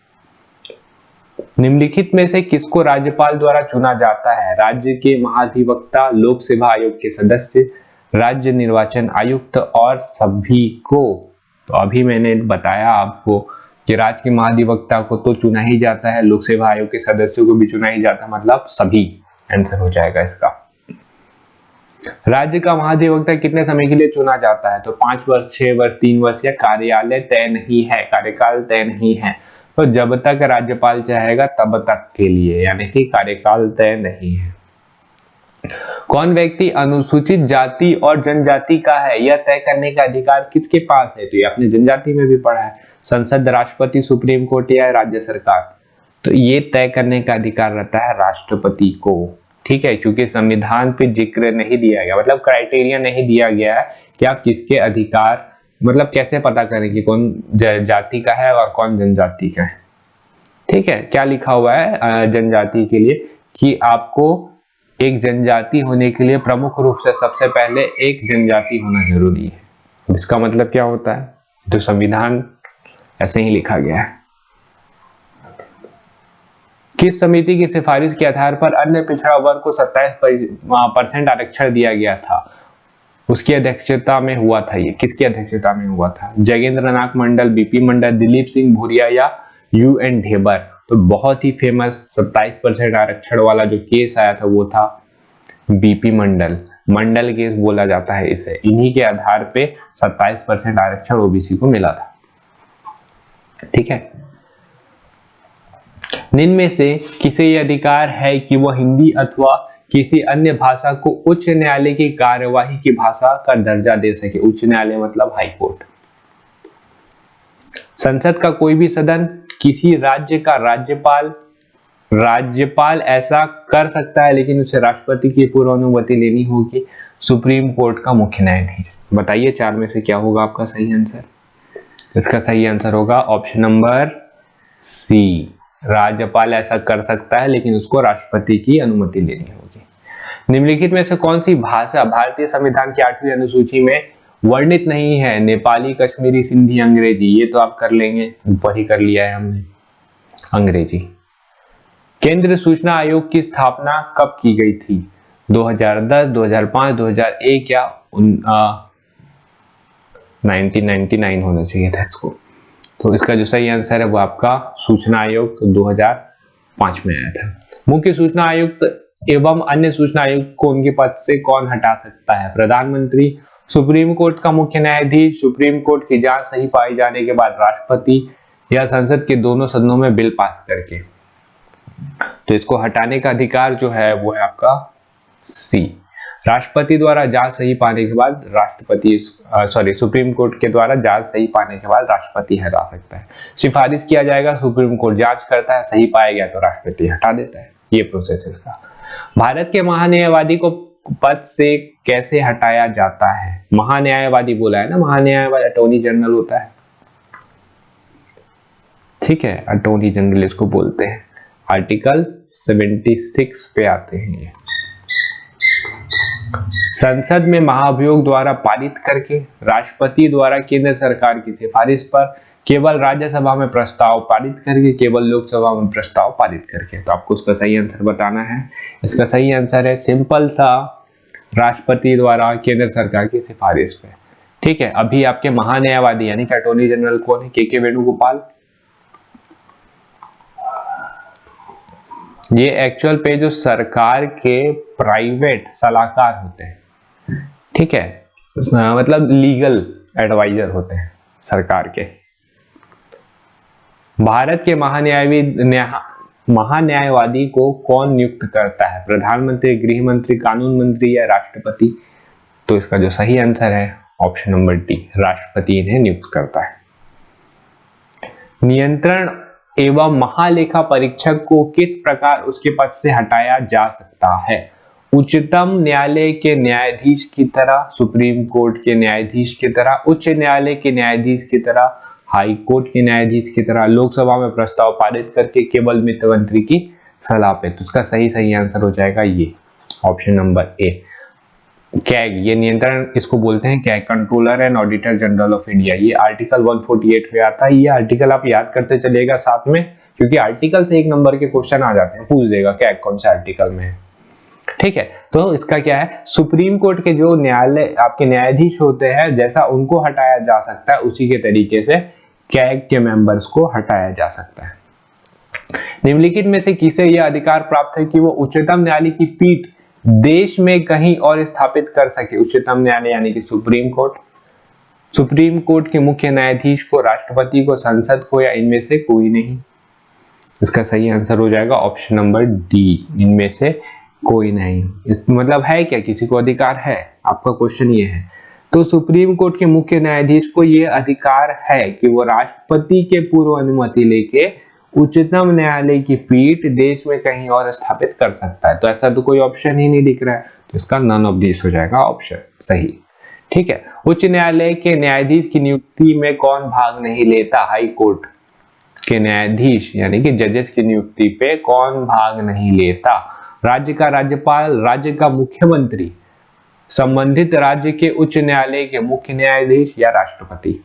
निम्नलिखित में से किसको राज्यपाल द्वारा चुना जाता है? राज्य के महाधिवक्ता, लोक सेवा आयोग के सदस्य, राज्य निर्वाचन आयुक्त और सभी को? तो अभी मैंने बताया आपको कि राज्य के महाधिवक्ता को तो चुना ही जाता है, लोक सेवा आयोग के सदस्यों को भी चुना ही जाता है, मतलब सभी आंसर हो जाएगा इसका। राज्य का महाधिवक्ता कितने समय के लिए चुना जाता है? तो 5 वर्ष, 6 वर्ष, 3 वर्ष या कार्यकाल तय नहीं है, कार्यकाल तय नहीं है। तो जब तक राज्यपाल चाहेगा तब तक के लिए, यानी कि कार्यकाल तय नहीं है। कौन व्यक्ति अनुसूचित जाति और जनजाति का है, यह तय करने का अधिकार किसके पास है? तो ये आपने जनजाति में भी पढ़ा है। संसद, राष्ट्रपति, सुप्रीम कोर्ट या राज्य सरकार? तो ये तय करने का अधिकार रहता है राष्ट्रपति को। ठीक है, क्योंकि संविधान पे जिक्र नहीं दिया गया, मतलब क्राइटेरिया नहीं दिया गया है कि आप किसके अधिकार, मतलब कैसे पता करें कि कौन जाति का है और कौन जनजाति का है। ठीक है, क्या लिखा हुआ है जनजाति के लिए कि आपको एक जनजाति होने के लिए प्रमुख रूप से सबसे पहले एक जनजाति होना जरूरी है। इसका मतलब क्या होता है? तो संविधान ऐसे ही लिखा गया है। किस समिति की सिफारिश के आधार पर अन्य पिछड़ा वर्ग को 27% आरक्षण दिया गया था? उसकी अध्यक्षता में हुआ था। ये किसकी अध्यक्षता में हुआ था? जगेंद्र नाथ मंडल, बीपी मंडल, दिलीप सिंह भूरिया या UN ढेबर? तो बहुत ही फेमस 27% आरक्षण वाला जो केस आया था वो था बीपी मंडल केस बोला जाता है इसे। इन्हीं के आधार पे 27% आरक्षण ओबीसी को मिला था। ठीक है, निम्न में से किसे यह अधिकार है कि वह हिंदी अथवा किसी अन्य भाषा को उच्च न्यायालय की कार्यवाही की भाषा का दर्जा दे सके? उच्च न्यायालय मतलब हाई कोर्ट। संसद का कोई भी सदन, किसी राज्य का राज्यपाल ऐसा कर सकता है, लेकिन उसे राष्ट्रपति की पूर्व अनुमति लेनी होगी। सुप्रीम कोर्ट का मुख्य न्यायाधीश। बताइए 4 में से क्या होगा आपका सही आंसर? इसका सही आंसर होगा ऑप्शन नंबर सी, राज्यपाल ऐसा कर सकता है लेकिन उसको राष्ट्रपति की अनुमति लेनी होगी। निम्नलिखित में से कौन सी भाषा भारतीय संविधान की 8वीं अनुसूची में वर्णित नहीं है? नेपाली, कश्मीरी, सिंधी, अंग्रेजी? ये तो आप कर लेंगे, ऊपर ही कर लिया है हमने, अंग्रेजी। केंद्रीय सूचना आयोग की स्थापना कब की गई थी? 2010, 2005, 2001 या 1999 होना चाहिए था इसको। तो इसका जो सही आंसर है वो आपका सूचना आयोग तो 2005 में आया था। मुख्य सूचना आयुक्त एवं अन्य सूचना आयुक्त को उनके पद से कौन हटा सकता है? प्रधानमंत्री, सुप्रीम कोर्ट का मुख्य न्यायाधीश, सुप्रीम कोर्ट की जांच सही पाई जाने के बाद राष्ट्रपति या संसद के दोनों सदनों में बिल पास करके? तो इसको हटाने का अधिकार जो है वो है आपका सी, राष्ट्रपति द्वारा जांच सही पाने के बाद सुप्रीम कोर्ट के द्वारा जांच सही पाने के बाद राष्ट्रपति हटा सकता है। सिफारिश किया जाएगा, सुप्रीम कोर्ट जांच करता है, सही पाया गया तो राष्ट्रपति हटा देता है। ये प्रोसेस है इसका। भारत के महान्यायवादी को पद से कैसे हटाया जाता है? महान्यायवादी बोला है ना, महान्यायवादी अटॉर्नी जनरल होता है। ठीक है, अटॉर्नी जनरल इसको बोलते हैं। आर्टिकल 76 पे आते हैं ये। संसद में महाभियोग द्वारा पारित करके, राष्ट्रपति द्वारा केंद्र सरकार की सिफारिश पर, केवल राज्यसभा में प्रस्ताव पारित करके, केवल लोकसभा में प्रस्ताव पारित करके। तो आपको उसका सही आंसर बताना है। इसका सही आंसर है सिंपल सा, राष्ट्रपति द्वारा केंद्र सरकार की सिफारिश पे। ठीक है, अभी आपके महान्यायवादी यानी कि अटॉर्नी जनरल कौन है? के वेणुगोपाल। ये एक्चुअल पे जो सरकार के प्राइवेट सलाहकार होते हैं, ठीक है, मतलब लीगल एडवाइजर होते हैं सरकार के। भारत के महान्यायवादी को कौन नियुक्त करता है? प्रधानमंत्री, गृह मंत्री, कानून मंत्री या राष्ट्रपति? तो इसका जो सही आंसर है ऑप्शन नंबर डी, राष्ट्रपति इन्हें नियुक्त करता है। नियंत्रण एवं महालेखा परीक्षक को किस प्रकार उसके पद से हटाया जा सकता है? उच्चतम न्यायालय के न्यायाधीश की तरह, सुप्रीम कोर्ट के न्यायाधीश की तरह, उच्च न्यायालय के न्यायाधीश की तरह, हाई कोर्ट के न्यायाधीश की तरह, लोकसभा में प्रस्ताव पारित करके, केवल वित्त मंत्री की सलाह पे। तो उसका सही आंसर हो जाएगा ये ऑप्शन नंबर ए, कैग। ये नियंत्रण इसको बोलते हैं CAG, controller and auditor general of India. ये आर्टिकल 148 पे आता है। ये आर्टिकल आप याद करते चलेगा साथ में, क्योंकि आर्टिकल से 1 नंबर के क्वेश्चन आ जाते हैं, पूछ देगा कैग कौन से आर्टिकल में है। ठीक है, तो इसका क्या है, सुप्रीम कोर्ट के जो न्यायालय आपके न्यायाधीश होते हैं, जैसा उनको हटाया जा सकता है उसी के तरीके से कैग के मेंबर्स को हटाया जा सकता है। निम्नलिखित में से किसे यह अधिकार प्राप्त है कि वो उच्चतम न्यायालय की पीठ देश में कहीं और स्थापित कर सके? उच्चतम न्यायालय यानी कि सुप्रीम कोर्ट, सुप्रीम कोर्ट के मुख्य न्यायाधीश को, राष्ट्रपति को, संसद को, या इनमें से कोई नहीं? इसका सही आंसर हो जाएगा ऑप्शन नंबर डी, इनमें से कोई नहीं। इस मतलब है क्या, किसी को अधिकार है? आपका क्वेश्चन ये है। तो सुप्रीम कोर्ट के मुख्य न्यायाधीश को यह अधिकार है कि वो राष्ट्रपति के पूर्व अनुमति लेके उच्चतम न्यायालय की पीठ देश में कहीं और स्थापित कर सकता है। तो ऐसा तो कोई ऑप्शन ही नहीं दिख रहा है, तो इसका नन ऑफ दिस हो जाएगा ऑप्शन सही। ठीक है, उच्च न्यायालय के न्यायाधीश की नियुक्ति में कौन भाग नहीं लेता? हाई कोर्ट के न्यायाधीश यानी कि जजेस की नियुक्ति पे कौन भाग नहीं लेता? राज्य का राज्यपाल, राज्य का मुख्यमंत्री, संबंधित राज्य के उच्च न्यायालय के मुख्य न्यायाधीश या राष्ट्रपति?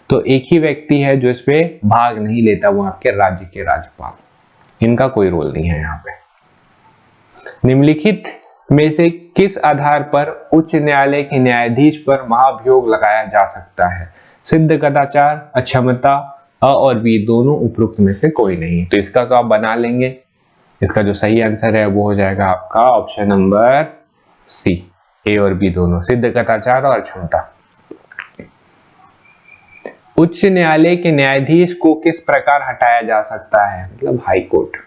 तो एक ही व्यक्ति है जो इसपे भाग नहीं लेता, वो आपके राज्य के राज्यपाल। इनका कोई रोल नहीं है यहाँ पे। निम्नलिखित में से किस आधार पर उच्च न्यायालय के न्यायाधीश पर महाभियोग लगाया जा सकता है? सिद्ध कदाचार, अक्षमता, अ और बी दोनों, उपरोक्त में से कोई नहीं। तो इसका तो आप बना लेंगे। इसका जो सही आंसर है वो हो जाएगा आपका ऑप्शन नंबर सी, ए और बी दोनों, सिद्ध कदाचार और अक्षमता। उच्च न्यायालय के न्यायाधीश को किस प्रकार हटाया जा सकता है? मतलब हाई कोर्ट,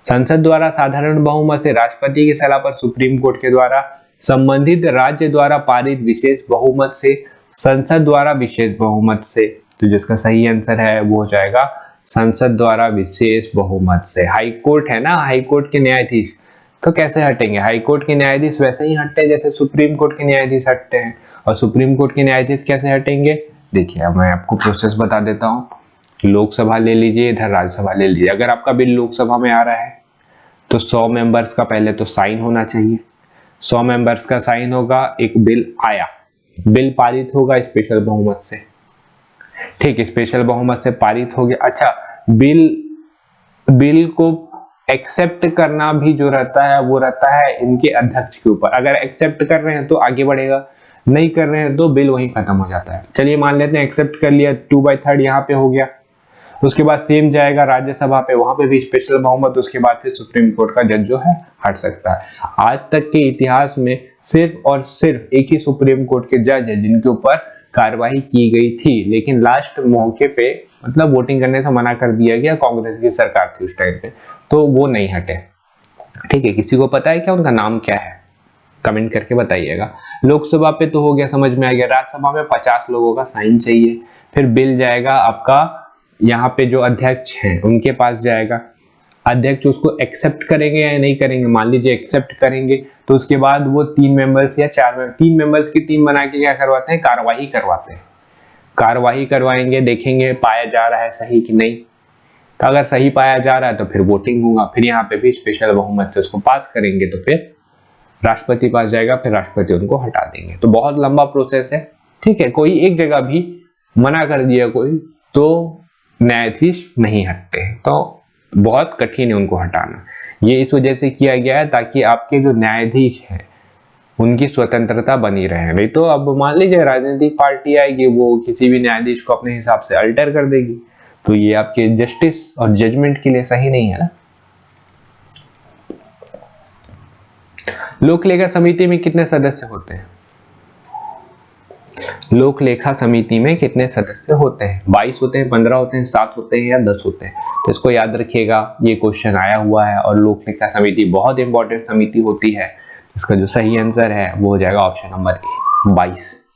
संसद द्वारा साधारण बहुमत से, राष्ट्रपति की सलाह पर, सुप्रीम कोर्ट के द्वारा, संबंधित राज्य द्वारा पारित विशेष बहुमत से, संसद द्वारा विशेष बहुमत से। तो जिसका सही आंसर है वो हो जाएगा संसद द्वारा विशेष बहुमत से। हाई कोर्ट है ना, हाई कोर्ट के न्यायाधीश तो कैसे हटेंगे? हाई कोर्ट के न्यायाधीश वैसे ही हटते हैं जैसे सुप्रीम कोर्ट के न्यायाधीश हटते हैं। और सुप्रीम कोर्ट के न्यायाधीश कैसे हटेंगे? देखिए अब मैं आपको प्रोसेस बता देता हूँ। लोकसभा ले लीजिए, इधर राज्यसभा ले लीजिए। अगर आपका बिल लोकसभा में आ रहा है तो 100 मेंबर्स का पहले तो साइन होना चाहिए। 100 मेंबर्स का साइन होगा, एक बिल आया, बिल पारित होगा स्पेशल बहुमत से। ठीक है, स्पेशल बहुमत से पारित हो गया। अच्छा, बिल को एक्सेप्ट करना भी जो रहता है वो रहता है इनके अध्यक्ष के ऊपर। अगर एक्सेप्ट कर रहे हैं तो आगे बढ़ेगा, नहीं कर रहे हैं तो बिल वहीं खत्म हो जाता है। चलिए मान लेते हैं एक्सेप्ट कर लिया, 2/3 यहाँ पे हो गया। उसके बाद सेम जाएगा राज्यसभा पे, वहां पे भी स्पेशल बहुमत। उसके बाद फिर सुप्रीम कोर्ट का जज जो है हट सकता है। आज तक के इतिहास में सिर्फ और सिर्फ एक ही सुप्रीम कोर्ट के जज है जिनके ऊपर कार्रवाई की गई थी, लेकिन लास्ट मौके पे मतलब वोटिंग करने से मना कर दिया गया। कांग्रेस की सरकार थी उस टाइम पे, तो वो नहीं हटे। ठीक है, किसी को पता है क्या उनका नाम क्या है? कमेंट करके बताइएगा। लोकसभा पे तो हो गया, समझ में आ गया। राज्यसभा में 50 लोगों का साइन चाहिए। फिर बिल जाएगा आपका, यहाँ पे जो अध्यक्ष हैं उनके पास जाएगा। अध्यक्ष उसको एक्सेप्ट करेंगे या नहीं करेंगे। मान लीजिए एक्सेप्ट करेंगे तो उसके बाद वो 3 मेंबर्स या 3 मेंबर्स की टीम बना के क्या करवाते हैं? कार्यवाही करवाते हैं। कार्यवाही करवाएंगे, देखेंगे पाया जा रहा है सही कि नहीं। तो अगर सही पाया जा रहा है तो फिर वोटिंग होगा। फिर यहाँ पे भी स्पेशल बहुमत से उसको पास करेंगे तो फिर राष्ट्रपति पास जाएगा, फिर राष्ट्रपति उनको हटा देंगे। तो बहुत लंबा प्रोसेस है। ठीक है, कोई एक जगह भी मना कर दिया कोई तो न्यायाधीश नहीं हटते, तो बहुत कठिन है उनको हटाना। ये इस वजह से किया गया है ताकि आपके जो न्यायाधीश हैं उनकी स्वतंत्रता बनी रहे। नहीं तो अब मान लीजिए राजनीतिक पार्टी आएगी, वो किसी भी न्यायाधीश को अपने हिसाब से अल्टर कर देगी, तो ये आपके जस्टिस और जजमेंट के लिए सही नहीं है ना। लोक लेखा समिति में कितने सदस्य होते हैं? लोक लेखा समिति में कितने सदस्य होते हैं? 22 होते हैं, 15 होते हैं, 7 होते हैं या 10 होते हैं? तो इसको याद रखिएगा, ये क्वेश्चन आया हुआ है और लोक लेखा समिति बहुत इंपॉर्टेंट समिति होती है। इसका जो सही आंसर है वो हो जाएगा ऑप्शन नंबर ए, 22।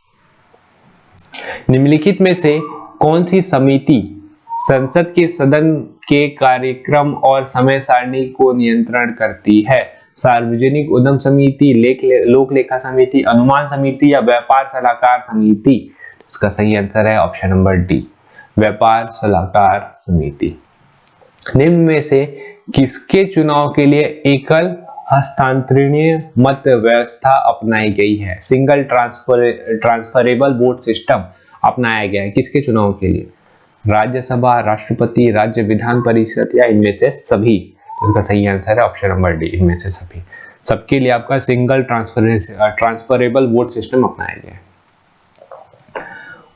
निम्नलिखित में से कौन सी समिति संसद के सदन के कार्यक्रम और समय सारणी को नियंत्रण करती है? सार्वजनिक उद्यम समिति, लोक लेखा समिति, अनुमान समिति या व्यापार सलाहकार समिति? इसका सही आंसर है ऑप्शन नंबर डी, व्यापार सलाहकार समिति। निम्न में से किसके चुनाव के लिए एकल हस्तांतरणीय मत व्यवस्था अपनाई गई है? सिंगल ट्रांसफरेबल वोट सिस्टम अपनाया गया है किसके चुनाव के लिए? राज्यसभा, राष्ट्रपति, राज्य विधान परिषद या इनमें से सभी? इसका सही आंसर है ऑप्शन नंबर डी, इनमें से सभी। सबके लिए आपका सिंगल ट्रांसफरेबल वोट सिस्टम अपनाया गया है।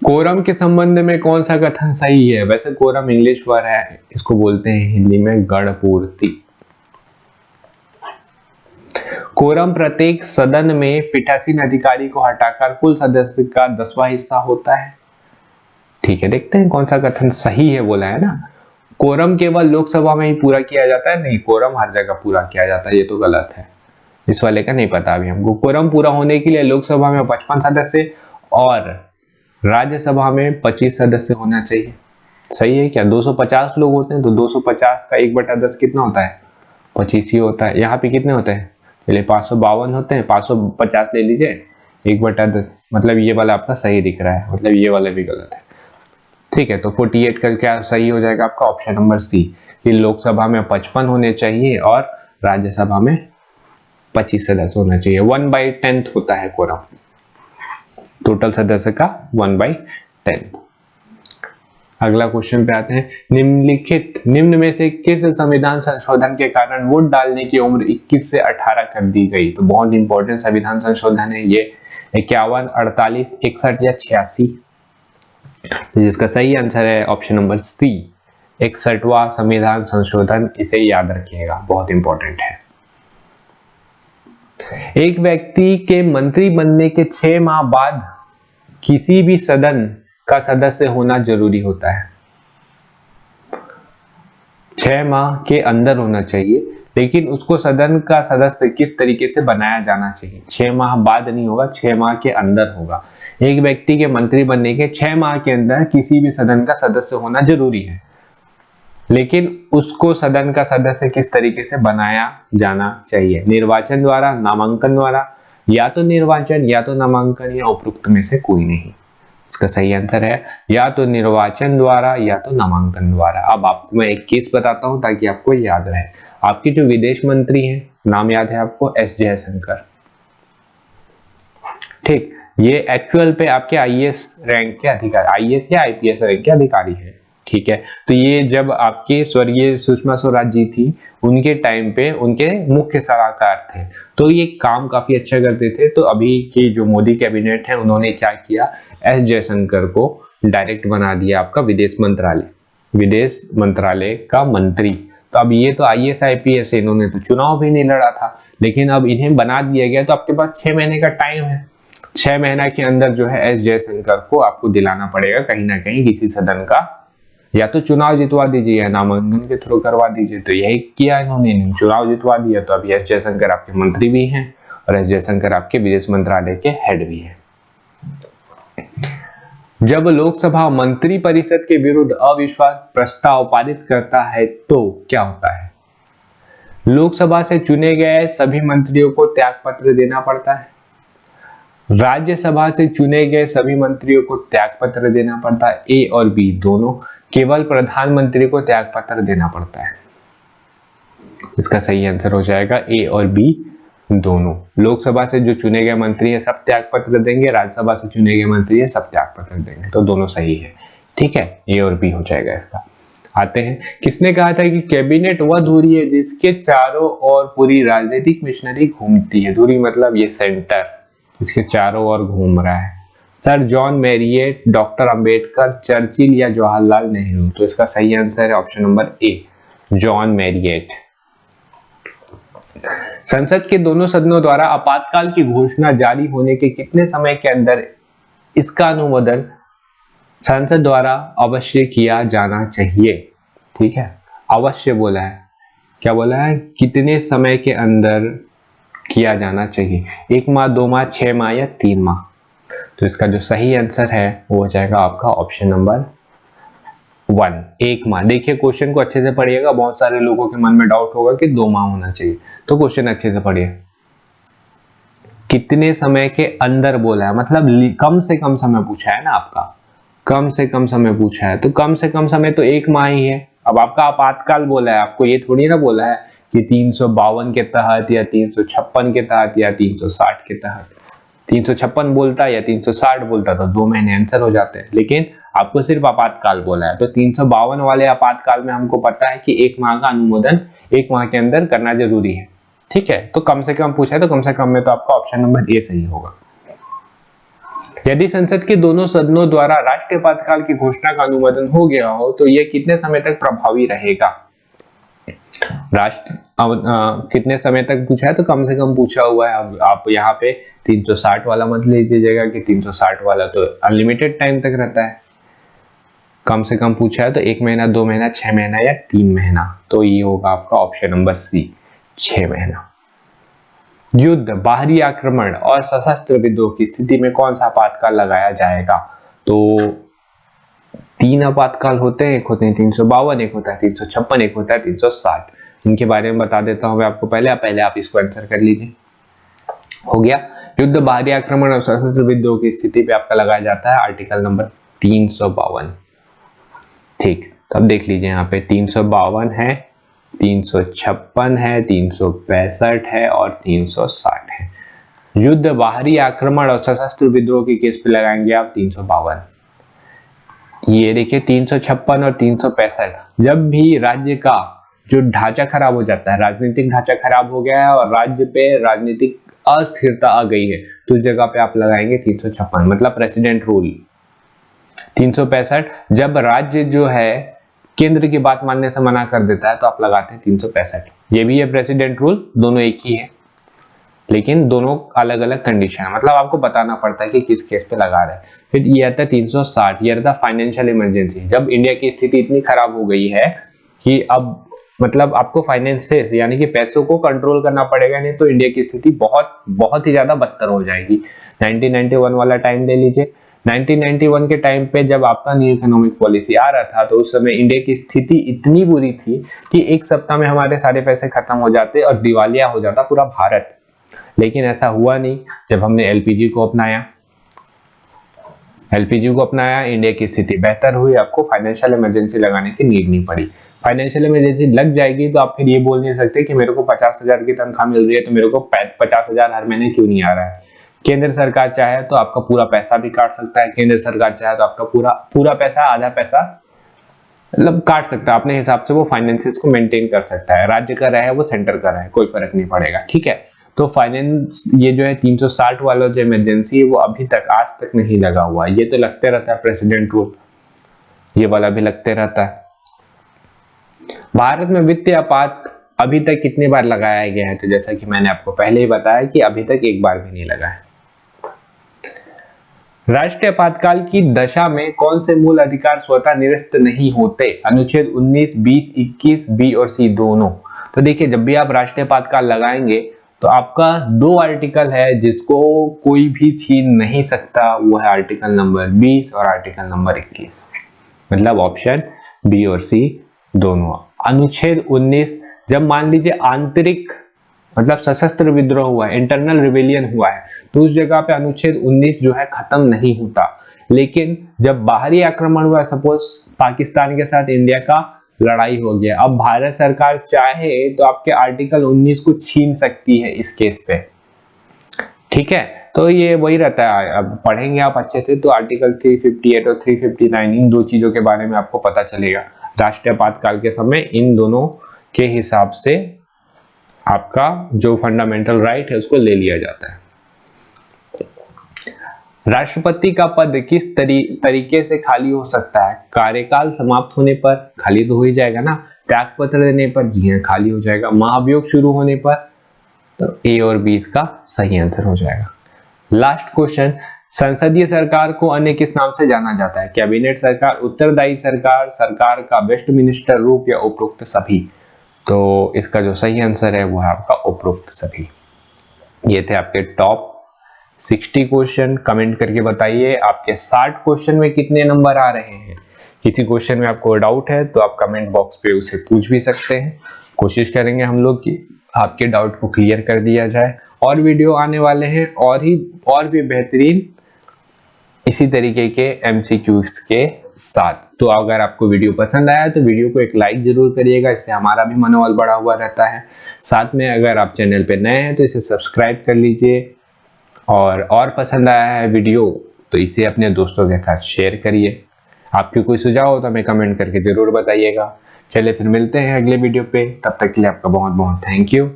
कोरम के संबंध में कौन सा कथन सही है? वैसे कोरम इंग्लिश वर्ड है, इसको बोलते हैं हिंदी में गढ़पूर्ति। कोरम प्रत्येक सदन में पीठासीन अधिकारी को हटाकर कुल सदस्य का 10वां हिस्सा होता है। ठीक है, देखते हैं कौन सा कथन सही है बोला है ना। कोरम केवल लोकसभा में ही पूरा किया जाता है? नहीं, कोरम हर जगह पूरा किया जाता है, ये तो गलत है। इस वाले का नहीं पता अभी हमको। कोरम पूरा होने के लिए लोकसभा में 55 सदस्य और राज्यसभा में 25 सदस्य होना चाहिए। सही है क्या? 250 लोग होते हैं तो 250 का 1/10 कितना होता है? 25 ही होता है। यहाँ पे कितने होते हैं? चलिए 552 होते हैं, 550 ले लीजिए, 1/10, मतलब ये वाला आपका सही दिख रहा है, मतलब ये वाला भी गलत है। ठीक है, तो 48 का क्या सही हो जाएगा आपका? ऑप्शन नंबर सी, कि लोकसभा में 55 होने चाहिए और राज्यसभा में 25 सदस्य होना चाहिए। 1/10 होता है कोरम, टोटल सदस्य का 1/10। अगला क्वेश्चन पे आते हैं। निम्न में से किस संविधान संशोधन के कारण वोट डालने की उम्र 21 से 18 कर दी गई? तो बहुत इंपॉर्टेंट संविधान संशोधन है ये, 51, 48, 61 या 86? तो जिसका सही आंसर है ऑप्शन नंबर सी, 61वां संविधान संशोधन। इसे याद रखिएगा, बहुत इंपॉर्टेंट है। एक व्यक्ति के मंत्री बनने के 6 माह बाद किसी भी सदन का सदस्य होना जरूरी होता है। 6 माह के अंदर होना चाहिए, लेकिन उसको सदन का सदस्य किस तरीके से बनाया जाना चाहिए? 6 माह बाद नहीं होगा, 6 माह के अंदर होगा। एक व्यक्ति के मंत्री बनने के 6 माह के अंदर किसी भी सदन का सदस्य होना जरूरी है, लेकिन उसको सदन का सदस्य किस तरीके से बनाया जाना चाहिए? निर्वाचन द्वारा, नामांकन द्वारा, या तो निर्वाचन या तो नामांकन या उपरोक्त में से कोई नहीं। इसका सही आंसर है या तो निर्वाचन द्वारा या तो नामांकन द्वारा। अब आपको मैं एक केस बताता हूं ताकि आपको याद रहे। आपके जो विदेश मंत्री हैं, नाम याद है आपको? एस जयशंकर। ठीक, ये एक्चुअल पे आपके आईएएस रैंक के अधिकारी, आईएएस या आईपीएस रैंक के अधिकारी है। ठीक है, तो ये जब आपके स्वर्गीय सुषमा स्वराज जी थी उनके टाइम पे उनके मुख्य सलाहकार थे, तो ये काम काफी अच्छा करते थे। तो अभी की जो मोदी कैबिनेट है उन्होंने क्या किया, एस जयशंकर को डायरेक्ट बना दिया आपका विदेश मंत्रालय का मंत्री। तो अब ये तो आईएएस आईपीएस है, इन्होंने तो चुनाव भी नहीं लड़ा था, लेकिन अब इन्हें बना दिया गया। तो आपके पास 6 महीने का टाइम है, 6 महीना के अंदर जो है एस जयशंकर को आपको दिलाना पड़ेगा कहीं ना कहीं किसी सदन का, या तो चुनाव जितवा दीजिए या नामांकन के थ्रू करवा दीजिए। तो यही किया इन्होंने, चुनाव जितवा दिया। तो अभी एस जयशंकर आपके मंत्री भी हैं और एस जयशंकर आपके विदेश मंत्रालय के हेड भी हैं। जब लोकसभा मंत्री परिषद के विरुद्ध अविश्वास प्रस्ताव पारित करता है तो क्या होता है? लोकसभा से चुने गए सभी मंत्रियों को त्यागपत्र देना पड़ता है, राज्यसभा से चुने गए सभी मंत्रियों को त्यागपत्र देना पड़ता है, ए और बी दोनों, केवल प्रधानमंत्री को त्यागपत्र देना पड़ता है। इसका सही आंसर हो जाएगा ए और बी दोनों। लोकसभा से जो चुने गए मंत्री है सब त्यागपत्र देंगे, राज्यसभा से चुने गए मंत्री है सब त्यागपत्र देंगे, तो दोनों सही है। ठीक है, ए और बी हो जाएगा इसका। आते हैं, किसने कहा था कि कैबिनेट वह धुरी है जिसके चारों ओर पूरी राजनीतिक मशीनरी घूमती है। धुरी मतलब ये सेंटर, इसके चारों ओर घूम रहा है। Sir John Marriott, doctor Ambedkar, Churchill या जवाहरलाल नेहरू। तो इसका सही आंसर है option number A, John Marriott. संसद के दोनों सदनों द्वारा आपातकाल की घोषणा जारी होने के कितने समय के अंदर इसका अनुमोदन संसद द्वारा अवश्य किया जाना चाहिए? ठीक है, अवश्य बोला है, क्या बोला है, कितने समय के अंदर किया जाना चाहिए? 1 माह, 2 माह, 6 माह या 3 माह? तो इसका जो सही आंसर है वो हो जाएगा आपका ऑप्शन नंबर 1, 1 माह। देखिए क्वेश्चन को अच्छे से पढ़िएगा, बहुत सारे लोगों के मन में डाउट होगा कि 2 माह होना चाहिए, तो क्वेश्चन अच्छे से पढ़िए। कितने समय के अंदर बोला है, मतलब कम से कम समय पूछा है ना आपका, कम से कम समय पूछा है, तो कम से कम समय तो 1 माह ही है। अब आपका आपातकाल बोला है, आपको ये थोड़ी ना बोला है कि 352 के तहत या 356 के तहत या 360 के तहत। 356 बोलता या 360 बोलता तो 2 महीने आंसर हो जाते हैं, लेकिन आपको सिर्फ आपातकाल बोला है। तो 352 वाले आपातकाल में हमको पता है कि 1 माह का अनुमोदन 1 माह के अंदर करना जरूरी है। ठीक है, तो कम से कम पूछा है, तो कम से कम में तो आपका ऑप्शन नंबर ए सही होगा। यदि संसद के दोनों सदनों द्वारा राष्ट्रीय आपातकाल की घोषणा का अनुमोदन हो गया हो तो यह कितने समय तक प्रभावी रहेगा? कितने समय तक पूछा है, तो कम से कम पूछा हुआ है। अब आप यहाँ पे 360 वाला मत लीजिएगा कि 360 वाला तो अनलिमिटेड टाइम तक रहता है। कम से कम पूछा है तो 1 महीना, 2 महीना, 6 महीना या 3 महीना। तो ये होगा आपका ऑप्शन नंबर सी, 6 महीना। युद्ध, बाहरी आक्रमण और सशस्त्र विद्रोह की स्थिति में कौन सा आपातकाल लगाया जाएगा? तो 3 आपातकाल होते हैं, एक होते हैं 352, एक होता है 356, एक होता है 360। इनके बारे में बता देता हूं मैं आपको पहले आप इसको आंसर कर लीजिए। हो गया, युद्ध, बाहरी आक्रमण और सशस्त्र विद्रोह की स्थिति पे आपका लगाया जाता है आर्टिकल नंबर 352। ठीक, तो अब देख लीजिए यहाँ पे 352 है, 356 है, 365 है और 360 है। युद्ध, बाहरी आक्रमण और सशस्त्र विद्रोह के केस पे लगाएंगे आप 352। ये देखिए 356 और 365, जब भी राज्य का जो ढांचा खराब हो जाता है, राजनीतिक ढांचा खराब हो गया है और राज्य पे राजनीतिक अस्थिरता आ गई है, तो उस जगह पे आप लगाएंगे 356, मतलब प्रेसिडेंट रूल। 365, जब राज्य जो है केंद्र की बात मानने से मना कर देता है तो आप लगाते हैं 365। ये भी है प्रेसिडेंट रूल, दोनों एक ही है, लेकिन दोनों अलग अलग कंडीशन है, मतलब आपको बताना पड़ता है कि किस केस पे लगा रहे हैं। फिर ये आता है 360, ये आता है फाइनेंशियल इमरजेंसी, जब इंडिया की स्थिति इतनी खराब हो गई है कि अब मतलब आपको फाइनेंसेस यानी कि पैसों को कंट्रोल करना पड़ेगा, नहीं तो इंडिया की स्थिति बहुत बहुत ही ज्यादा बदतर हो जाएगी। 1991 वाला टाइम ले लीजिए। 1991 के टाइम पे जब आपका न्यू इकोनॉमिक पॉलिसी आ रहा था तो उस समय इंडिया की स्थिति इतनी बुरी थी कि 1 सप्ताह में हमारे सारे पैसे खत्म हो जाते और दिवालिया हो जाता पूरा भारत। लेकिन ऐसा हुआ नहीं। जब हमने एलपीजी को अपनाया, इंडिया की स्थिति बेहतर हुई, आपको फाइनेंशियल इमरजेंसी लगाने की नीड नहीं पड़ी। फाइनेंशियल इमरजेंसी लग जाएगी तो आप फिर ये बोल नहीं सकते कि मेरे को 50,000 की तनख्वाह मिल रही है तो मेरे को 50,000 हर महीने क्यों नहीं आ रहा है। केंद्र सरकार चाहे तो आपका पूरा पैसा भी काट सकता है, केंद्र सरकार चाहे तो आपका पूरा पैसा, आधा पैसा मतलब काट सकता है, अपने हिसाब से वो फाइनेंसेस को मेंटेन कर सकता है। राज्य का रहे वो सेंटर का रहे, कोई फर्क नहीं पड़ेगा। ठीक है, तो फाइनेंस ये जो है 360 वाला जो इमरजेंसी है वो अभी तक आज तक नहीं लगा हुआ है। ये तो लगते रहता है प्रेसिडेंट रूल, ये वाला भी लगते रहता है। भारत में वित्तीय आपात अभी तक कितनी बार लगाया गया है? तो जैसा कि मैंने आपको पहले ही बताया कि अभी तक 1 बार भी नहीं लगा है। राष्ट्रीय आपातकाल की दशा में कौन से मूल अधिकार स्वतः निरस्त नहीं होते? अनुच्छेद 19, 20, 21, बी और सी दोनों। तो देखिए जब भी आप राष्ट्रीय आपातकाल लगाएंगे तो आपका 2 आर्टिकल है जिसको कोई भी छीन नहीं सकता, वो है आर्टिकल नंबर 20 और आर्टिकल नंबर 21, मतलब ऑप्शन बी और सी दोनों। अनुच्छेद 19, जब मान लीजिए आंतरिक मतलब सशस्त्र विद्रोह हुआ है, इंटरनल रिवेलियन हुआ है, तो उस जगह पे अनुच्छेद 19 जो है खत्म नहीं होता। लेकिन जब बाहरी आक्रमण हुआ, सपोज पाकिस्तान के साथ इंडिया का लड़ाई हो गया, अब भारत सरकार चाहे तो आपके आर्टिकल 19 को छीन सकती है इस केस पे। ठीक है, तो ये वही रहता है, अब पढ़ेंगे आप अच्छे से तो आर्टिकल 358 और 359 इन दो चीजों के बारे में आपको पता चलेगा। राष्ट्रीय आपातकाल के समय इन दोनों के हिसाब से आपका जो फंडामेंटल राइट है उसको ले लिया जाता है। राष्ट्रपति का पद किस तरीके से खाली हो सकता है? कार्यकाल समाप्त होने पर खाली तो हो ही जाएगा ना, त्यागपत्र देने पर जी हाँ खाली हो जाएगा, महाभियोग शुरू होने पर, तो ए और बी इसका सही आंसर हो जाएगा। लास्ट क्वेश्चन, संसदीय सरकार को अन्य किस नाम से जाना जाता है? कैबिनेट सरकार, उत्तरदायी सरकार, सरकार का वेस्टमिनिस्टर रूप या उपरोक्त सभी? तो इसका जो सही आंसर है वो है आपका उपरोक्त सभी। ये थे आपके टॉप 60 क्वेश्चन। कमेंट करके बताइए आपके 60 क्वेश्चन में कितने नंबर आ रहे हैं। किसी क्वेश्चन में आपको डाउट है तो आप कमेंट बॉक्स पे उसे पूछ भी सकते हैं। कोशिश करेंगे हम लोग कि आपके डाउट को क्लियर कर दिया जाए। और वीडियो आने वाले हैं और भी बेहतरीन इसी तरीके के MCQs के साथ। तो अगर आपको वीडियो पसंद आया तो वीडियो को एक लाइक जरूर करिएगा, इससे हमारा भी मनोबल बढ़ा हुआ रहता है। साथ में अगर आप चैनल पे नए हैं तो इसे सब्सक्राइब कर लीजिए, और पसंद आया है वीडियो तो इसे अपने दोस्तों के साथ शेयर करिए। आपके कोई सुझाव हो तो हमें कमेंट करके जरूर बताइएगा। चलिए फिर मिलते हैं अगले वीडियो पे, तब तक के लिए आपका बहुत बहुत थैंक यू।